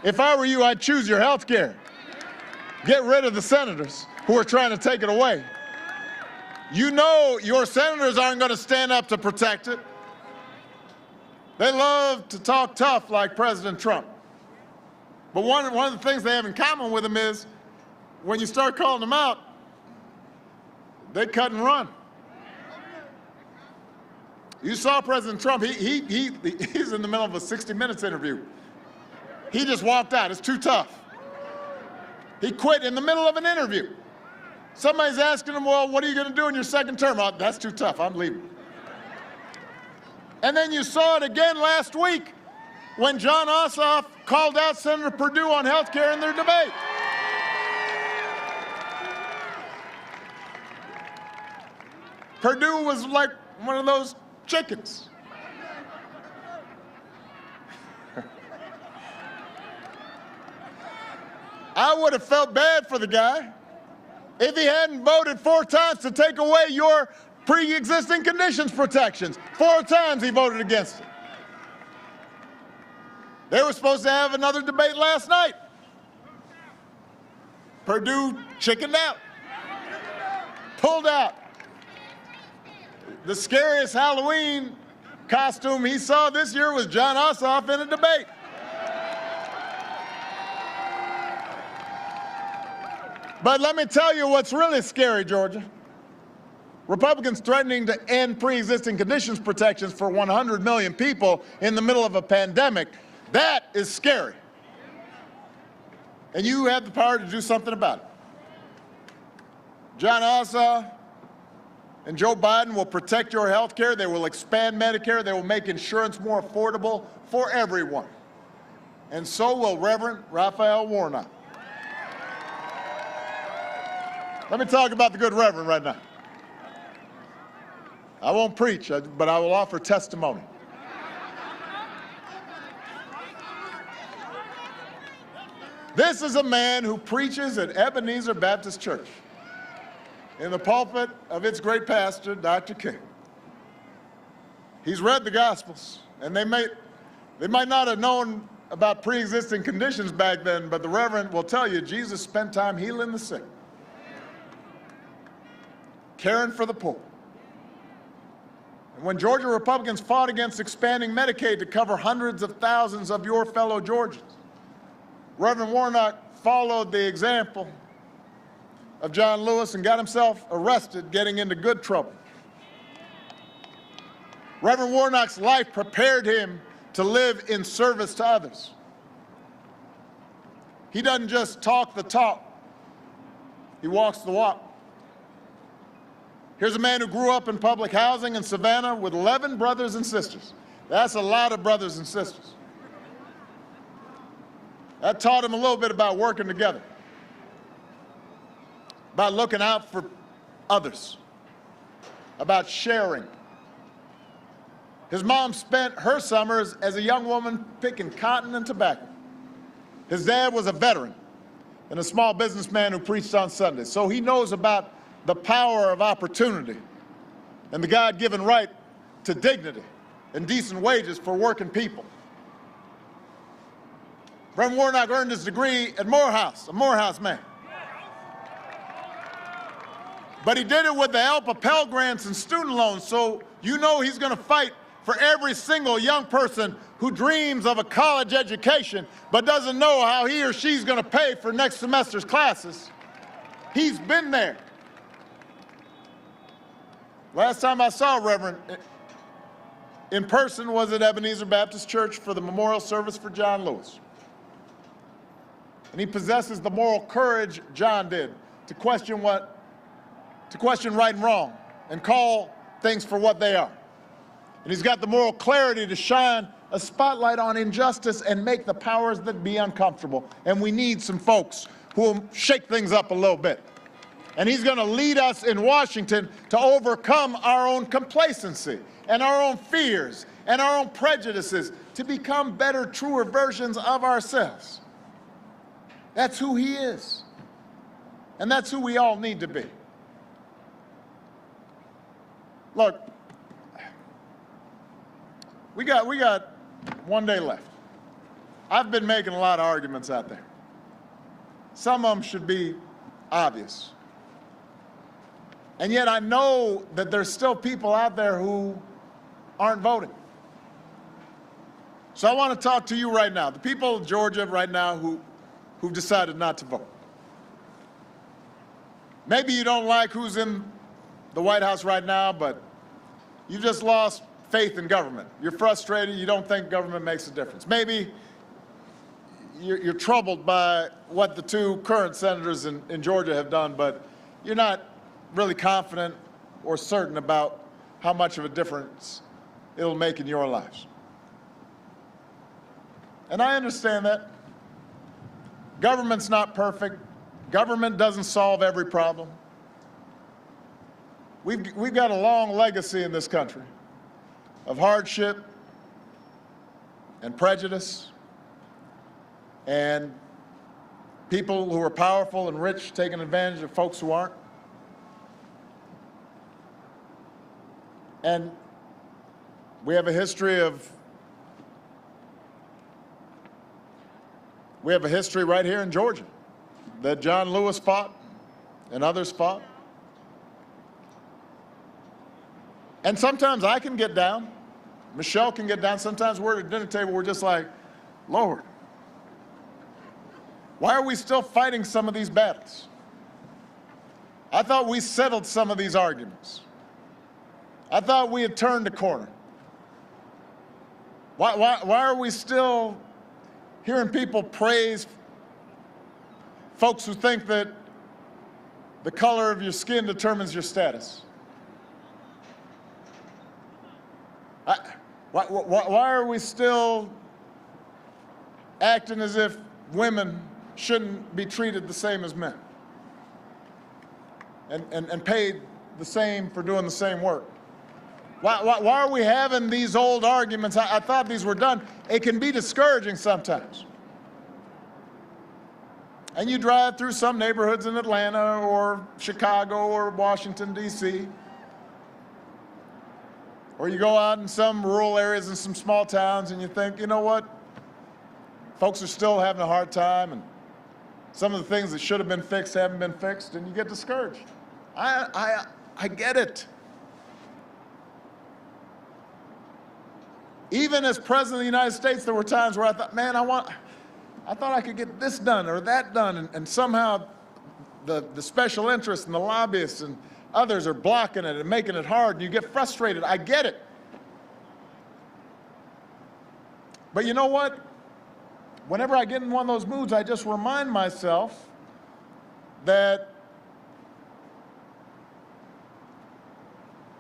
If I were you, I'd choose your health care. Get rid of the senators who are trying to take it away. You know your senators aren't going to stand up to protect it. They love to talk tough like President Trump. But one of the things they have in common with him is when you start calling them out, they cut and run. You saw President Trump, he's in the middle of a 60 Minutes interview. He just walked out. It's too tough. He quit in the middle of an interview. Somebody's asking him, well, what are you going to do in your second term? Oh, that's too tough. I'm leaving. And then you saw it again last week when Jon Ossoff called out Senator Perdue on health care in their debate. Perdue was like one of those chickens. I would have felt bad for the guy if he hadn't voted 4 times to take away your pre-existing conditions protections. 4 times he voted against it. They were supposed to have another debate last night. Perdue chickened out, pulled out. The scariest Halloween costume he saw this year was Jon Ossoff in a debate. But let me tell you what's really scary, Georgia. Republicans threatening to end pre-existing conditions protections for 100 million people in the middle of a pandemic. That is scary. And you have the power to do something about it. Jon Ossoff and Joe Biden will protect your health care. They will expand Medicare. They will make insurance more affordable for everyone. And so will Reverend Raphael Warnock. Let me talk about the good Reverend right now. I won't preach, but I will offer testimony. This is a man who preaches at Ebenezer Baptist Church in the pulpit of its great pastor, Dr. King. He's read the Gospels, and they might not have known about pre-existing conditions back then, but the Reverend will tell you Jesus spent time healing the sick, caring for the poor. And when Georgia Republicans fought against expanding Medicaid to cover hundreds of thousands of your fellow Georgians, Reverend Warnock followed the example of John Lewis and got himself arrested, getting into good trouble. Reverend Warnock's life prepared him to live in service to others. He doesn't just talk the talk, he walks the walk. Here's a man who grew up in public housing in Savannah with 11 brothers and sisters. That's a lot of brothers and sisters. That taught him a little bit about working together, about looking out for others, about sharing. His mom spent her summers as a young woman picking cotton and tobacco. His dad was a veteran and a small businessman who preached on Sundays, so he knows about the power of opportunity and the God-given right to dignity and decent wages for working people. Reverend Warnock earned his degree at Morehouse, a Morehouse man. But he did it with the help of Pell Grants and student loans, so you know he's going to fight for every single young person who dreams of a college education but doesn't know how he or she's going to pay for next semester's classes. He's been there. Last time I saw Reverend in person was at Ebenezer Baptist Church for the memorial service for John Lewis. And he possesses the moral courage John did to question right and wrong and call things for what they are. And he's got the moral clarity to shine a spotlight on injustice and make the powers that be uncomfortable. And we need some folks who will shake things up a little bit. And he's going to lead us in Washington to overcome our own complacency and our own fears and our own prejudices to become better, truer versions of ourselves. That's who he is. And that's who we all need to be. Look, we got 1 day left. I've been making a lot of arguments out there. Some of them should be obvious. And yet I know that there's still people out there who aren't voting. So I want to talk to you right now, the people of Georgia right now who've decided not to vote. Maybe you don't like who's in the White House right now, but you just lost faith in government. You're frustrated. You don't think government makes a difference. Maybe you're troubled by what the two current senators in Georgia have done, but you're not really confident or certain about how much of a difference it'll make in your lives. And I understand that. Government's not perfect. Government doesn't solve every problem. We've got a long legacy in this country of hardship and prejudice and people who are powerful and rich taking advantage of folks who aren't. And we have a history right here in Georgia that John Lewis fought and others fought. And sometimes I can get down. Michelle can get down. Sometimes we're at a dinner table, we're just like, Lord, why are we still fighting some of these battles? I thought we settled some of these arguments. I thought we had turned a corner. Why are we still hearing people praise folks who think that the color of your skin determines your status? Why are we still acting as if women shouldn't be treated the same as men and paid the same for doing the same work? Why are we having these old arguments? I thought these were done. It can be discouraging sometimes. And you drive through some neighborhoods in Atlanta or Chicago or Washington, D.C., or you go out in some rural areas in some small towns and you think, you know what? Folks are still having a hard time and some of the things that should have been fixed haven't been fixed, and you get discouraged. I get it. Even as President of the United States, there were times where I thought, man, I thought I could get this done or that done, and somehow the special interests and the lobbyists and others are blocking it and making it hard, and you get frustrated. I get it. But you know what? Whenever I get in one of those moods, I just remind myself that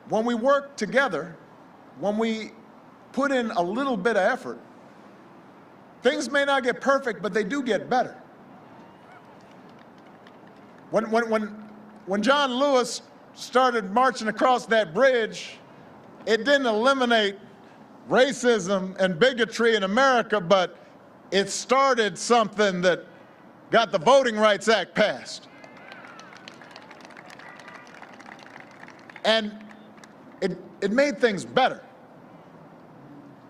when we work together, when we put in a little bit of effort, things may not get perfect, but they do get better. When John Lewis started marching across that bridge, it didn't eliminate racism and bigotry in America, but it started something that got the Voting Rights Act passed. And it made things better.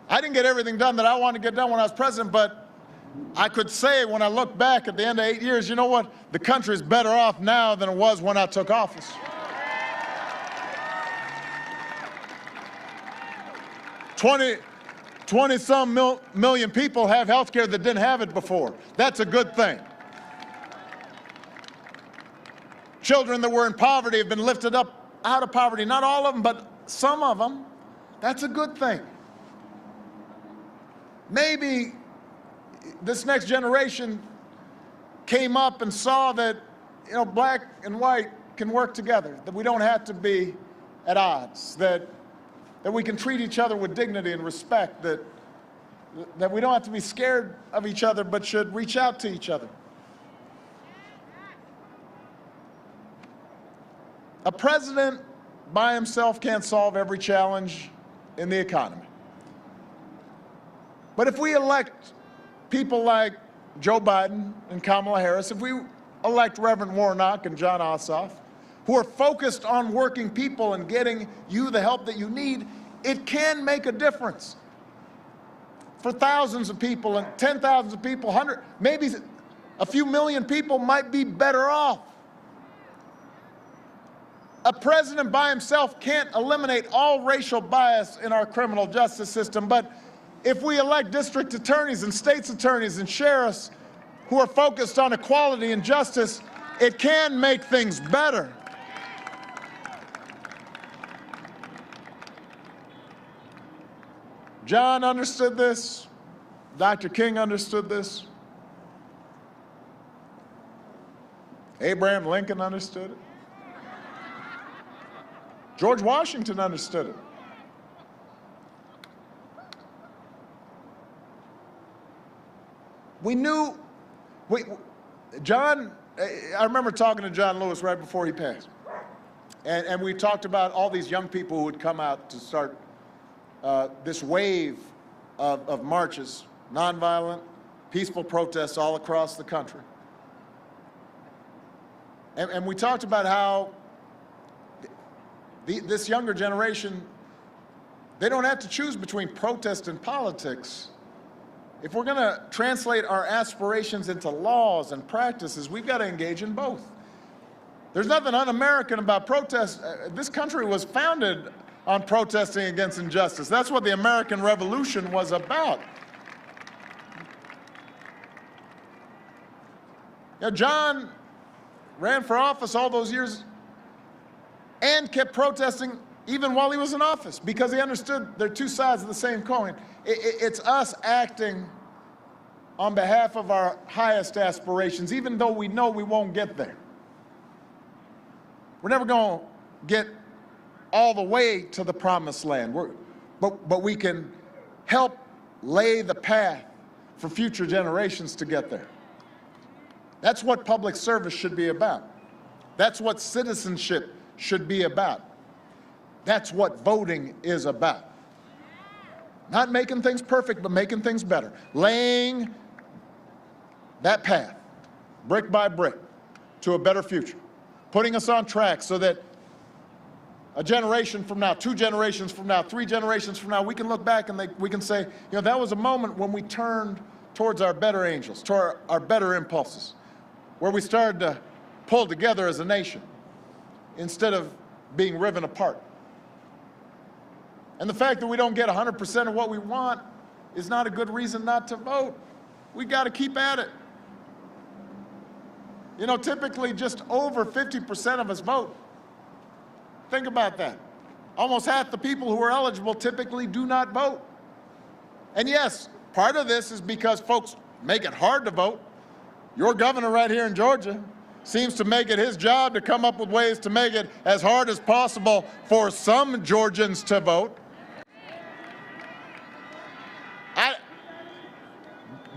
I didn't get everything done that I wanted to get done when I was president, but I could say when I look back at the end of 8 years, you know what? The country's better off now than it was when I took office. 20-some million people have health care that didn't have it before. That's a good thing. Children that were in poverty have been lifted up out of poverty. Not all of them, but some of them. That's a good thing. Maybe this next generation came up and saw that, you know, black and white can work together, that we don't have to be at odds, that we can treat each other with dignity and respect, that we don't have to be scared of each other, but should reach out to each other. A president by himself can't solve every challenge in the economy. But if we elect people like Joe Biden and Kamala Harris, if we elect Reverend Warnock and Jon Ossoff, who are focused on working people and getting you the help that you need, it can make a difference for thousands of people and 10,000s of people, maybe a few million people might be better off. A president by himself can't eliminate all racial bias in our criminal justice system, but if we elect district attorneys and state's attorneys and sheriffs who are focused on equality and justice, it can make things better. John understood this. Dr. King understood this. Abraham Lincoln understood it. George Washington understood it. We knew, I remember talking to John Lewis right before he passed. And we talked about all these young people who would come out to start this wave of marches, nonviolent, peaceful protests all across the country. And we talked about how this younger generation, they don't have to choose between protest and politics. If we're going to translate our aspirations into laws and practices, we've got to engage in both. There's nothing un-American about protest. This country was founded on protesting against injustice. That's what the American Revolution was about. You know, John ran for office all those years and kept protesting even while he was in office because he understood they're two sides of the same coin. It's us acting on behalf of our highest aspirations, even though we know we won't get there. We're never going to get all the way to the promised land, but we can help lay the path for future generations to get there. That's what public service should be about. That's what citizenship should be about. That's what voting is about. Not making things perfect, but making things better. Laying that path, brick by brick, to a better future. Putting us on track so that a generation from now, 2 generations from now, 3 generations from now, we can look back and we can say, you know, that was a moment when we turned towards our better angels, toward our better impulses, where we started to pull together as a nation instead of being riven apart. And the fact that we don't get 100% of what we want is not a good reason not to vote. We got to keep at it. You know, typically just over 50% of us vote. Think about that. Almost half the people who are eligible typically do not vote. And yes, part of this is because folks make it hard to vote. Your governor right here in Georgia seems to make it his job to come up with ways to make it as hard as possible for some Georgians to vote.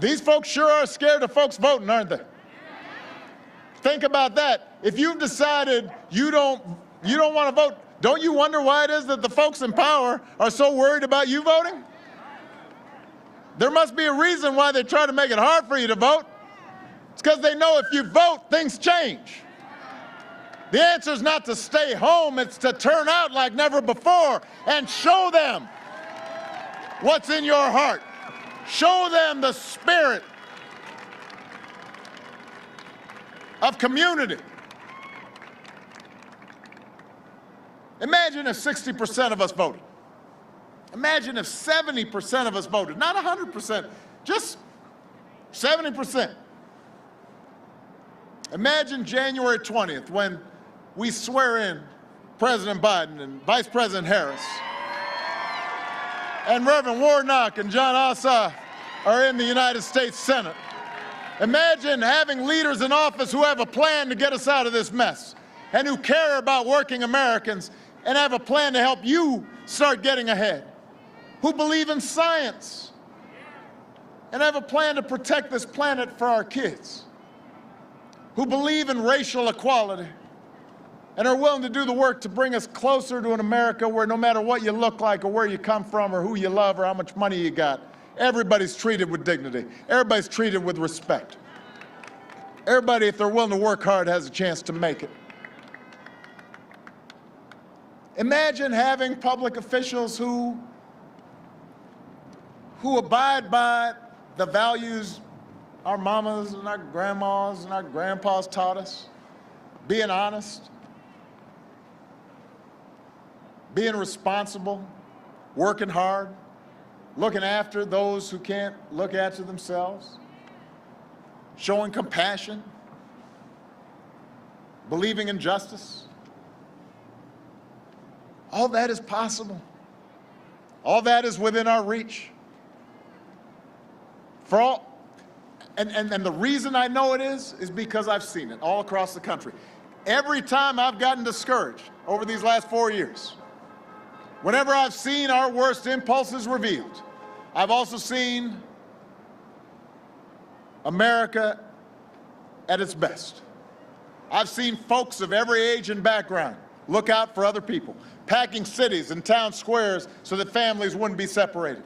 These folks sure are scared of folks voting, aren't they? Think about that. If you've decided you don't want to vote, don't you wonder why it is that the folks in power are so worried about you voting? There must be a reason why they try to make it hard for you to vote. It's because they know if you vote, things change. The answer is not to stay home, it's to turn out like never before and show them what's in your heart. Show them the spirit of community. Imagine if 60% of us voted. Imagine if 70% of us voted, not 100%, just 70%. Imagine January 20th when we swear in President Biden and Vice President Harris, and Reverend Warnock and John Ossoff are in the United States Senate. Imagine having leaders in office who have a plan to get us out of this mess and who care about working Americans and have a plan to help you start getting ahead, who believe in science and have a plan to protect this planet for our kids, who believe in racial equality and are willing to do the work to bring us closer to an America where no matter what you look like or where you come from or who you love or how much money you got, everybody's treated with dignity. Everybody's treated with respect. Everybody, if they're willing to work hard, has a chance to make it. Imagine having public officials who abide by the values our mamas and our grandmas and our grandpas taught us. Being honest, being responsible, working hard, looking after those who can't look after themselves, showing compassion, believing in justice. All that is possible. All that is within our reach. And the reason I know it is because I've seen it all across the country. Every time I've gotten discouraged over these last 4 years, whenever I've seen our worst impulses revealed, I've also seen America at its best. I've seen folks of every age and background look out for other people, packing cities and town squares so that families wouldn't be separated,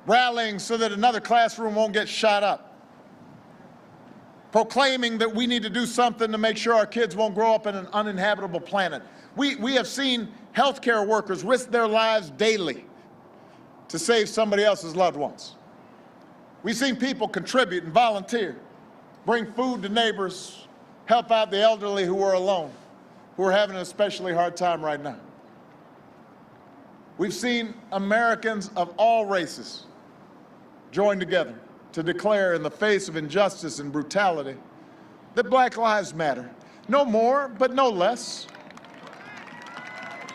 rallying so that another classroom won't get shot up, proclaiming that we need to do something to make sure our kids won't grow up in an uninhabitable planet. We have seen healthcare workers risk their lives daily to save somebody else's loved ones. We've seen people contribute and volunteer, bring food to neighbors, help out the elderly who are alone, who are having an especially hard time right now. We've seen Americans of all races join together to declare in the face of injustice and brutality that Black lives matter. No more, but no less.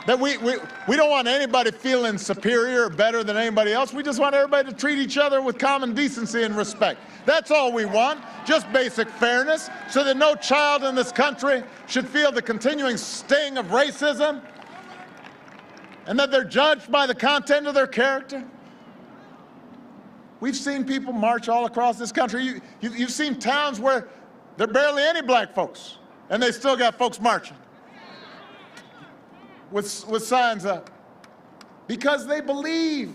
That we don't want anybody feeling superior or better than anybody else. We just want everybody to treat each other with common decency and respect. That's all we want, just basic fairness, so that no child in this country should feel the continuing sting of racism and that they're judged by the content of their character. We've seen people march all across this country. You've seen towns where there are barely any black folks, and they still got folks marching with signs up because they believe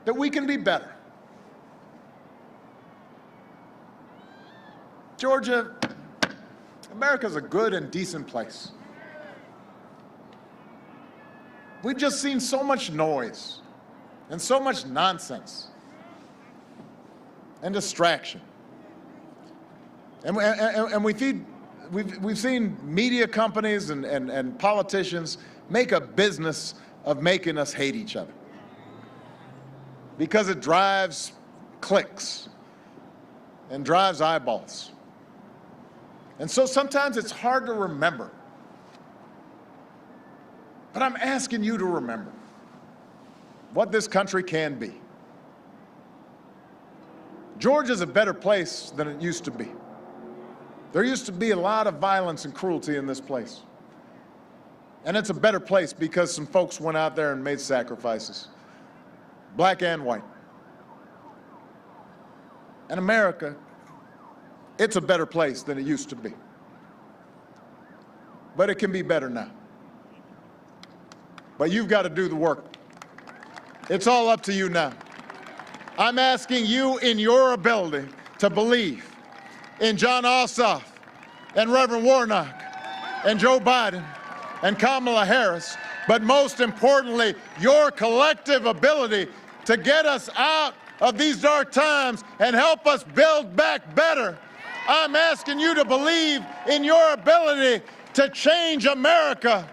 that we can be better. Georgia, America's a good and decent place. We've just seen so much noise and so much nonsense and distraction. And we've seen media companies and politicians make a business of making us hate each other because it drives clicks and drives eyeballs. And so sometimes it's hard to remember. But I'm asking you to remember what this country can be. Georgia's a better place than it used to be. There used to be a lot of violence and cruelty in this place. And it's a better place because some folks went out there and made sacrifices, black and white. And America, it's a better place than it used to be. But it can be better now. But you've got to do the work. It's all up to you now. I'm asking you in your ability to believe in John Ossoff and Reverend Warnock and Joe Biden and Kamala Harris, but most importantly, your collective ability to get us out of these dark times and help us build back better. I'm asking you to believe in your ability to change America.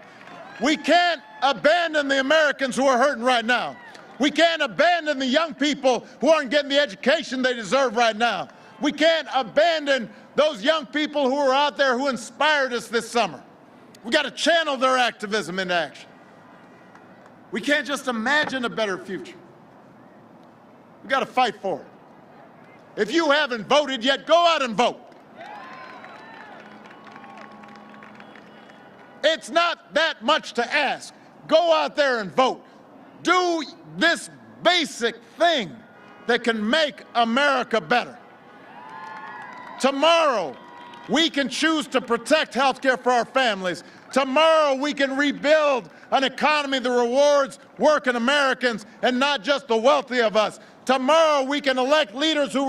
We can't abandon the Americans who are hurting right now. We can't abandon the young people who aren't getting the education they deserve right now. We can't abandon those young people who are out there who inspired us this summer. We got to channel their activism into action. We can't just imagine a better future. We got to fight for it. If you haven't voted yet, go out and vote. It's not that much to ask. Go out there and vote. Do this basic thing that can make America better. Tomorrow, we can choose to protect health care for our families. Tomorrow, we can rebuild an economy that rewards working Americans and not just the wealthy of us. Tomorrow, we can elect leaders who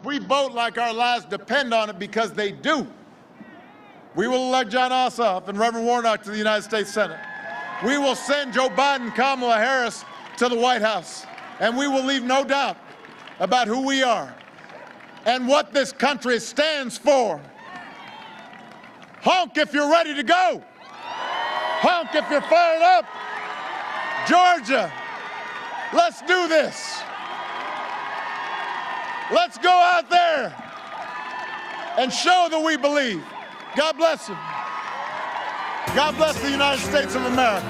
we vote like our lives depend on it, because they do. We will elect John Ossoff and Reverend Warnock to the United States Senate. We will send Joe Biden and Kamala Harris to the White House. And we will leave no doubt about who we are and what this country stands for. Honk if you're ready to go. Honk if you're fired up. Georgia, let's do this. Let's go out there and show that we believe. God bless you. God bless the United States of America.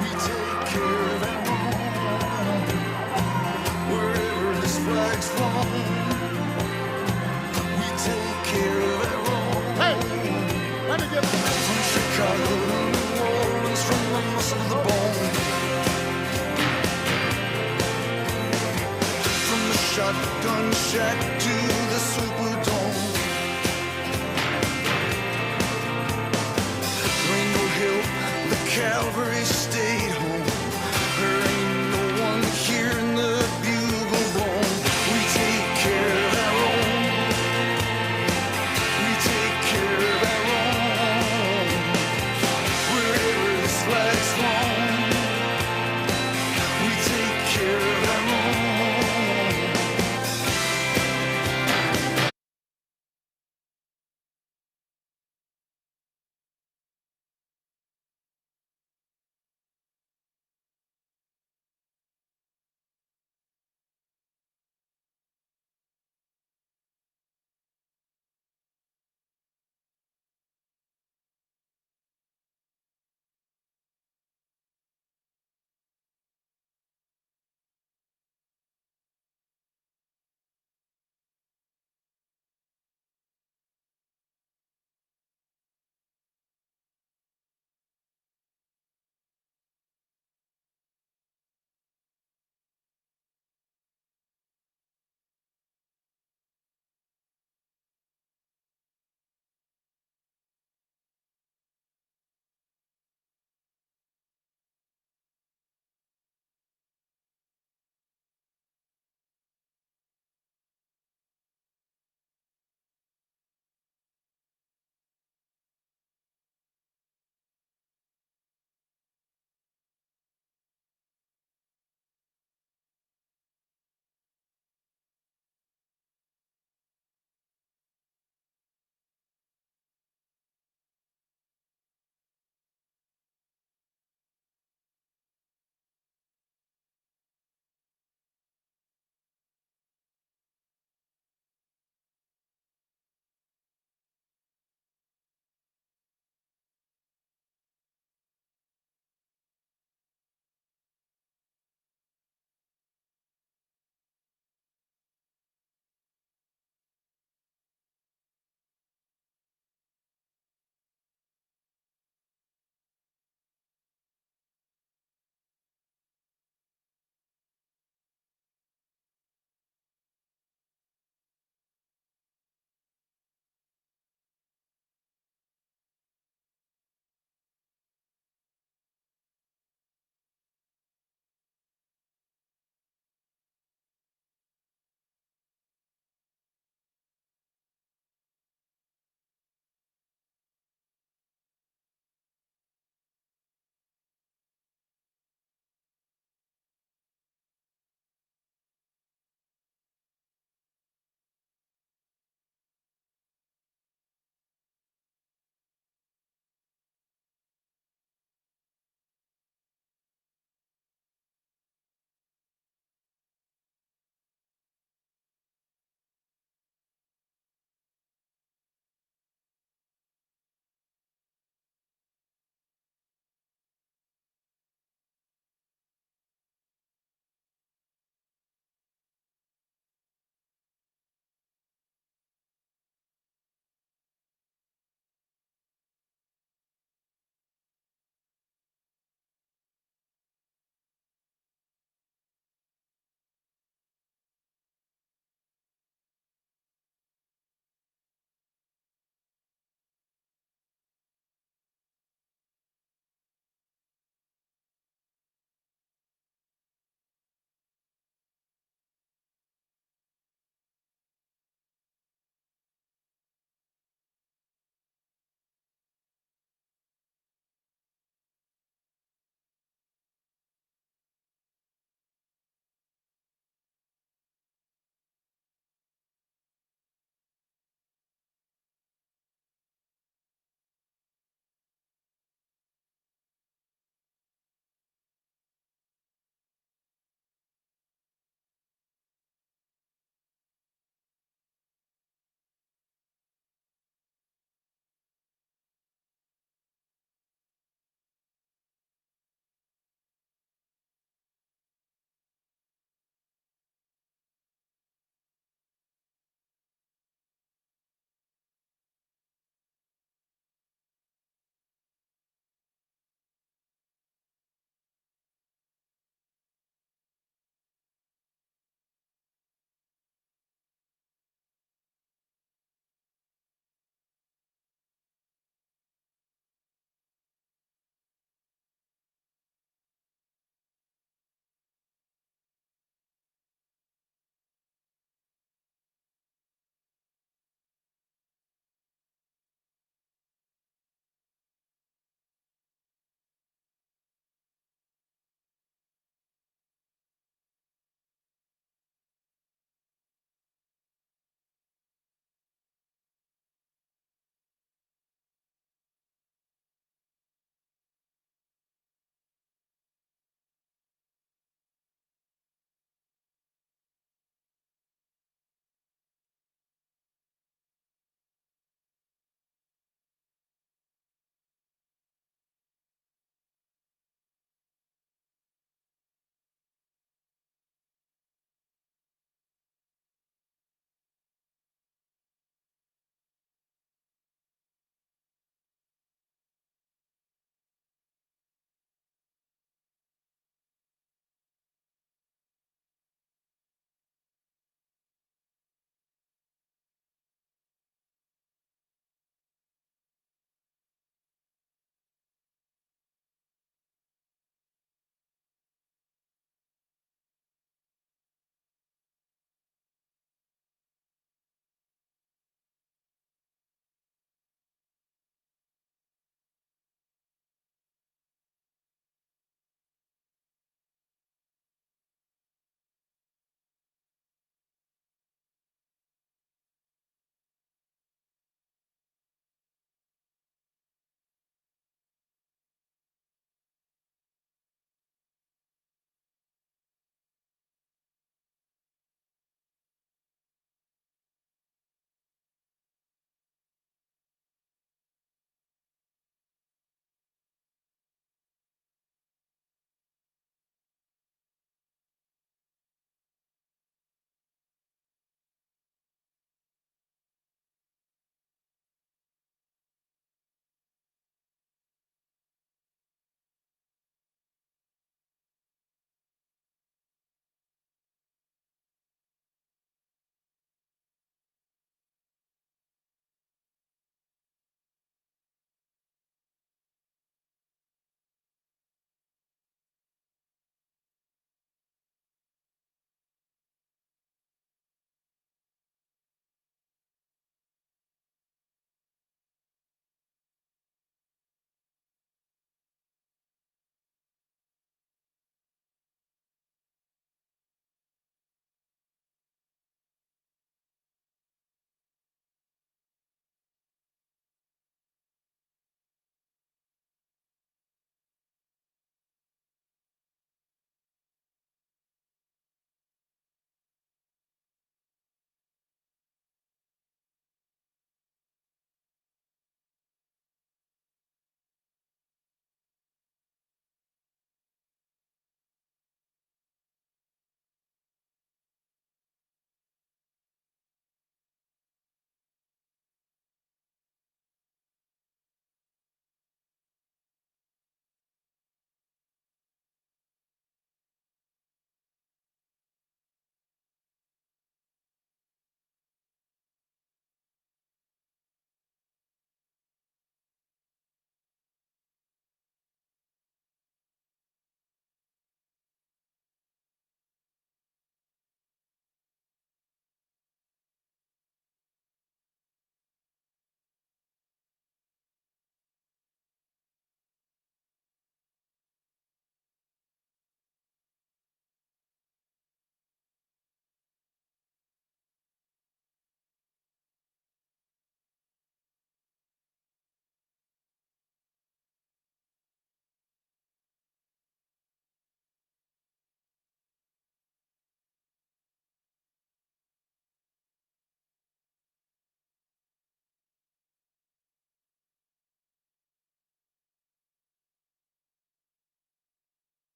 We take care of our own, wherever this flag's flown. We take care of our own. Hey, let me get from Chicago to New Orleans, from the muscle to the bone. From the shotgun shack to the Superdome. Rainbow Hill, the Calvary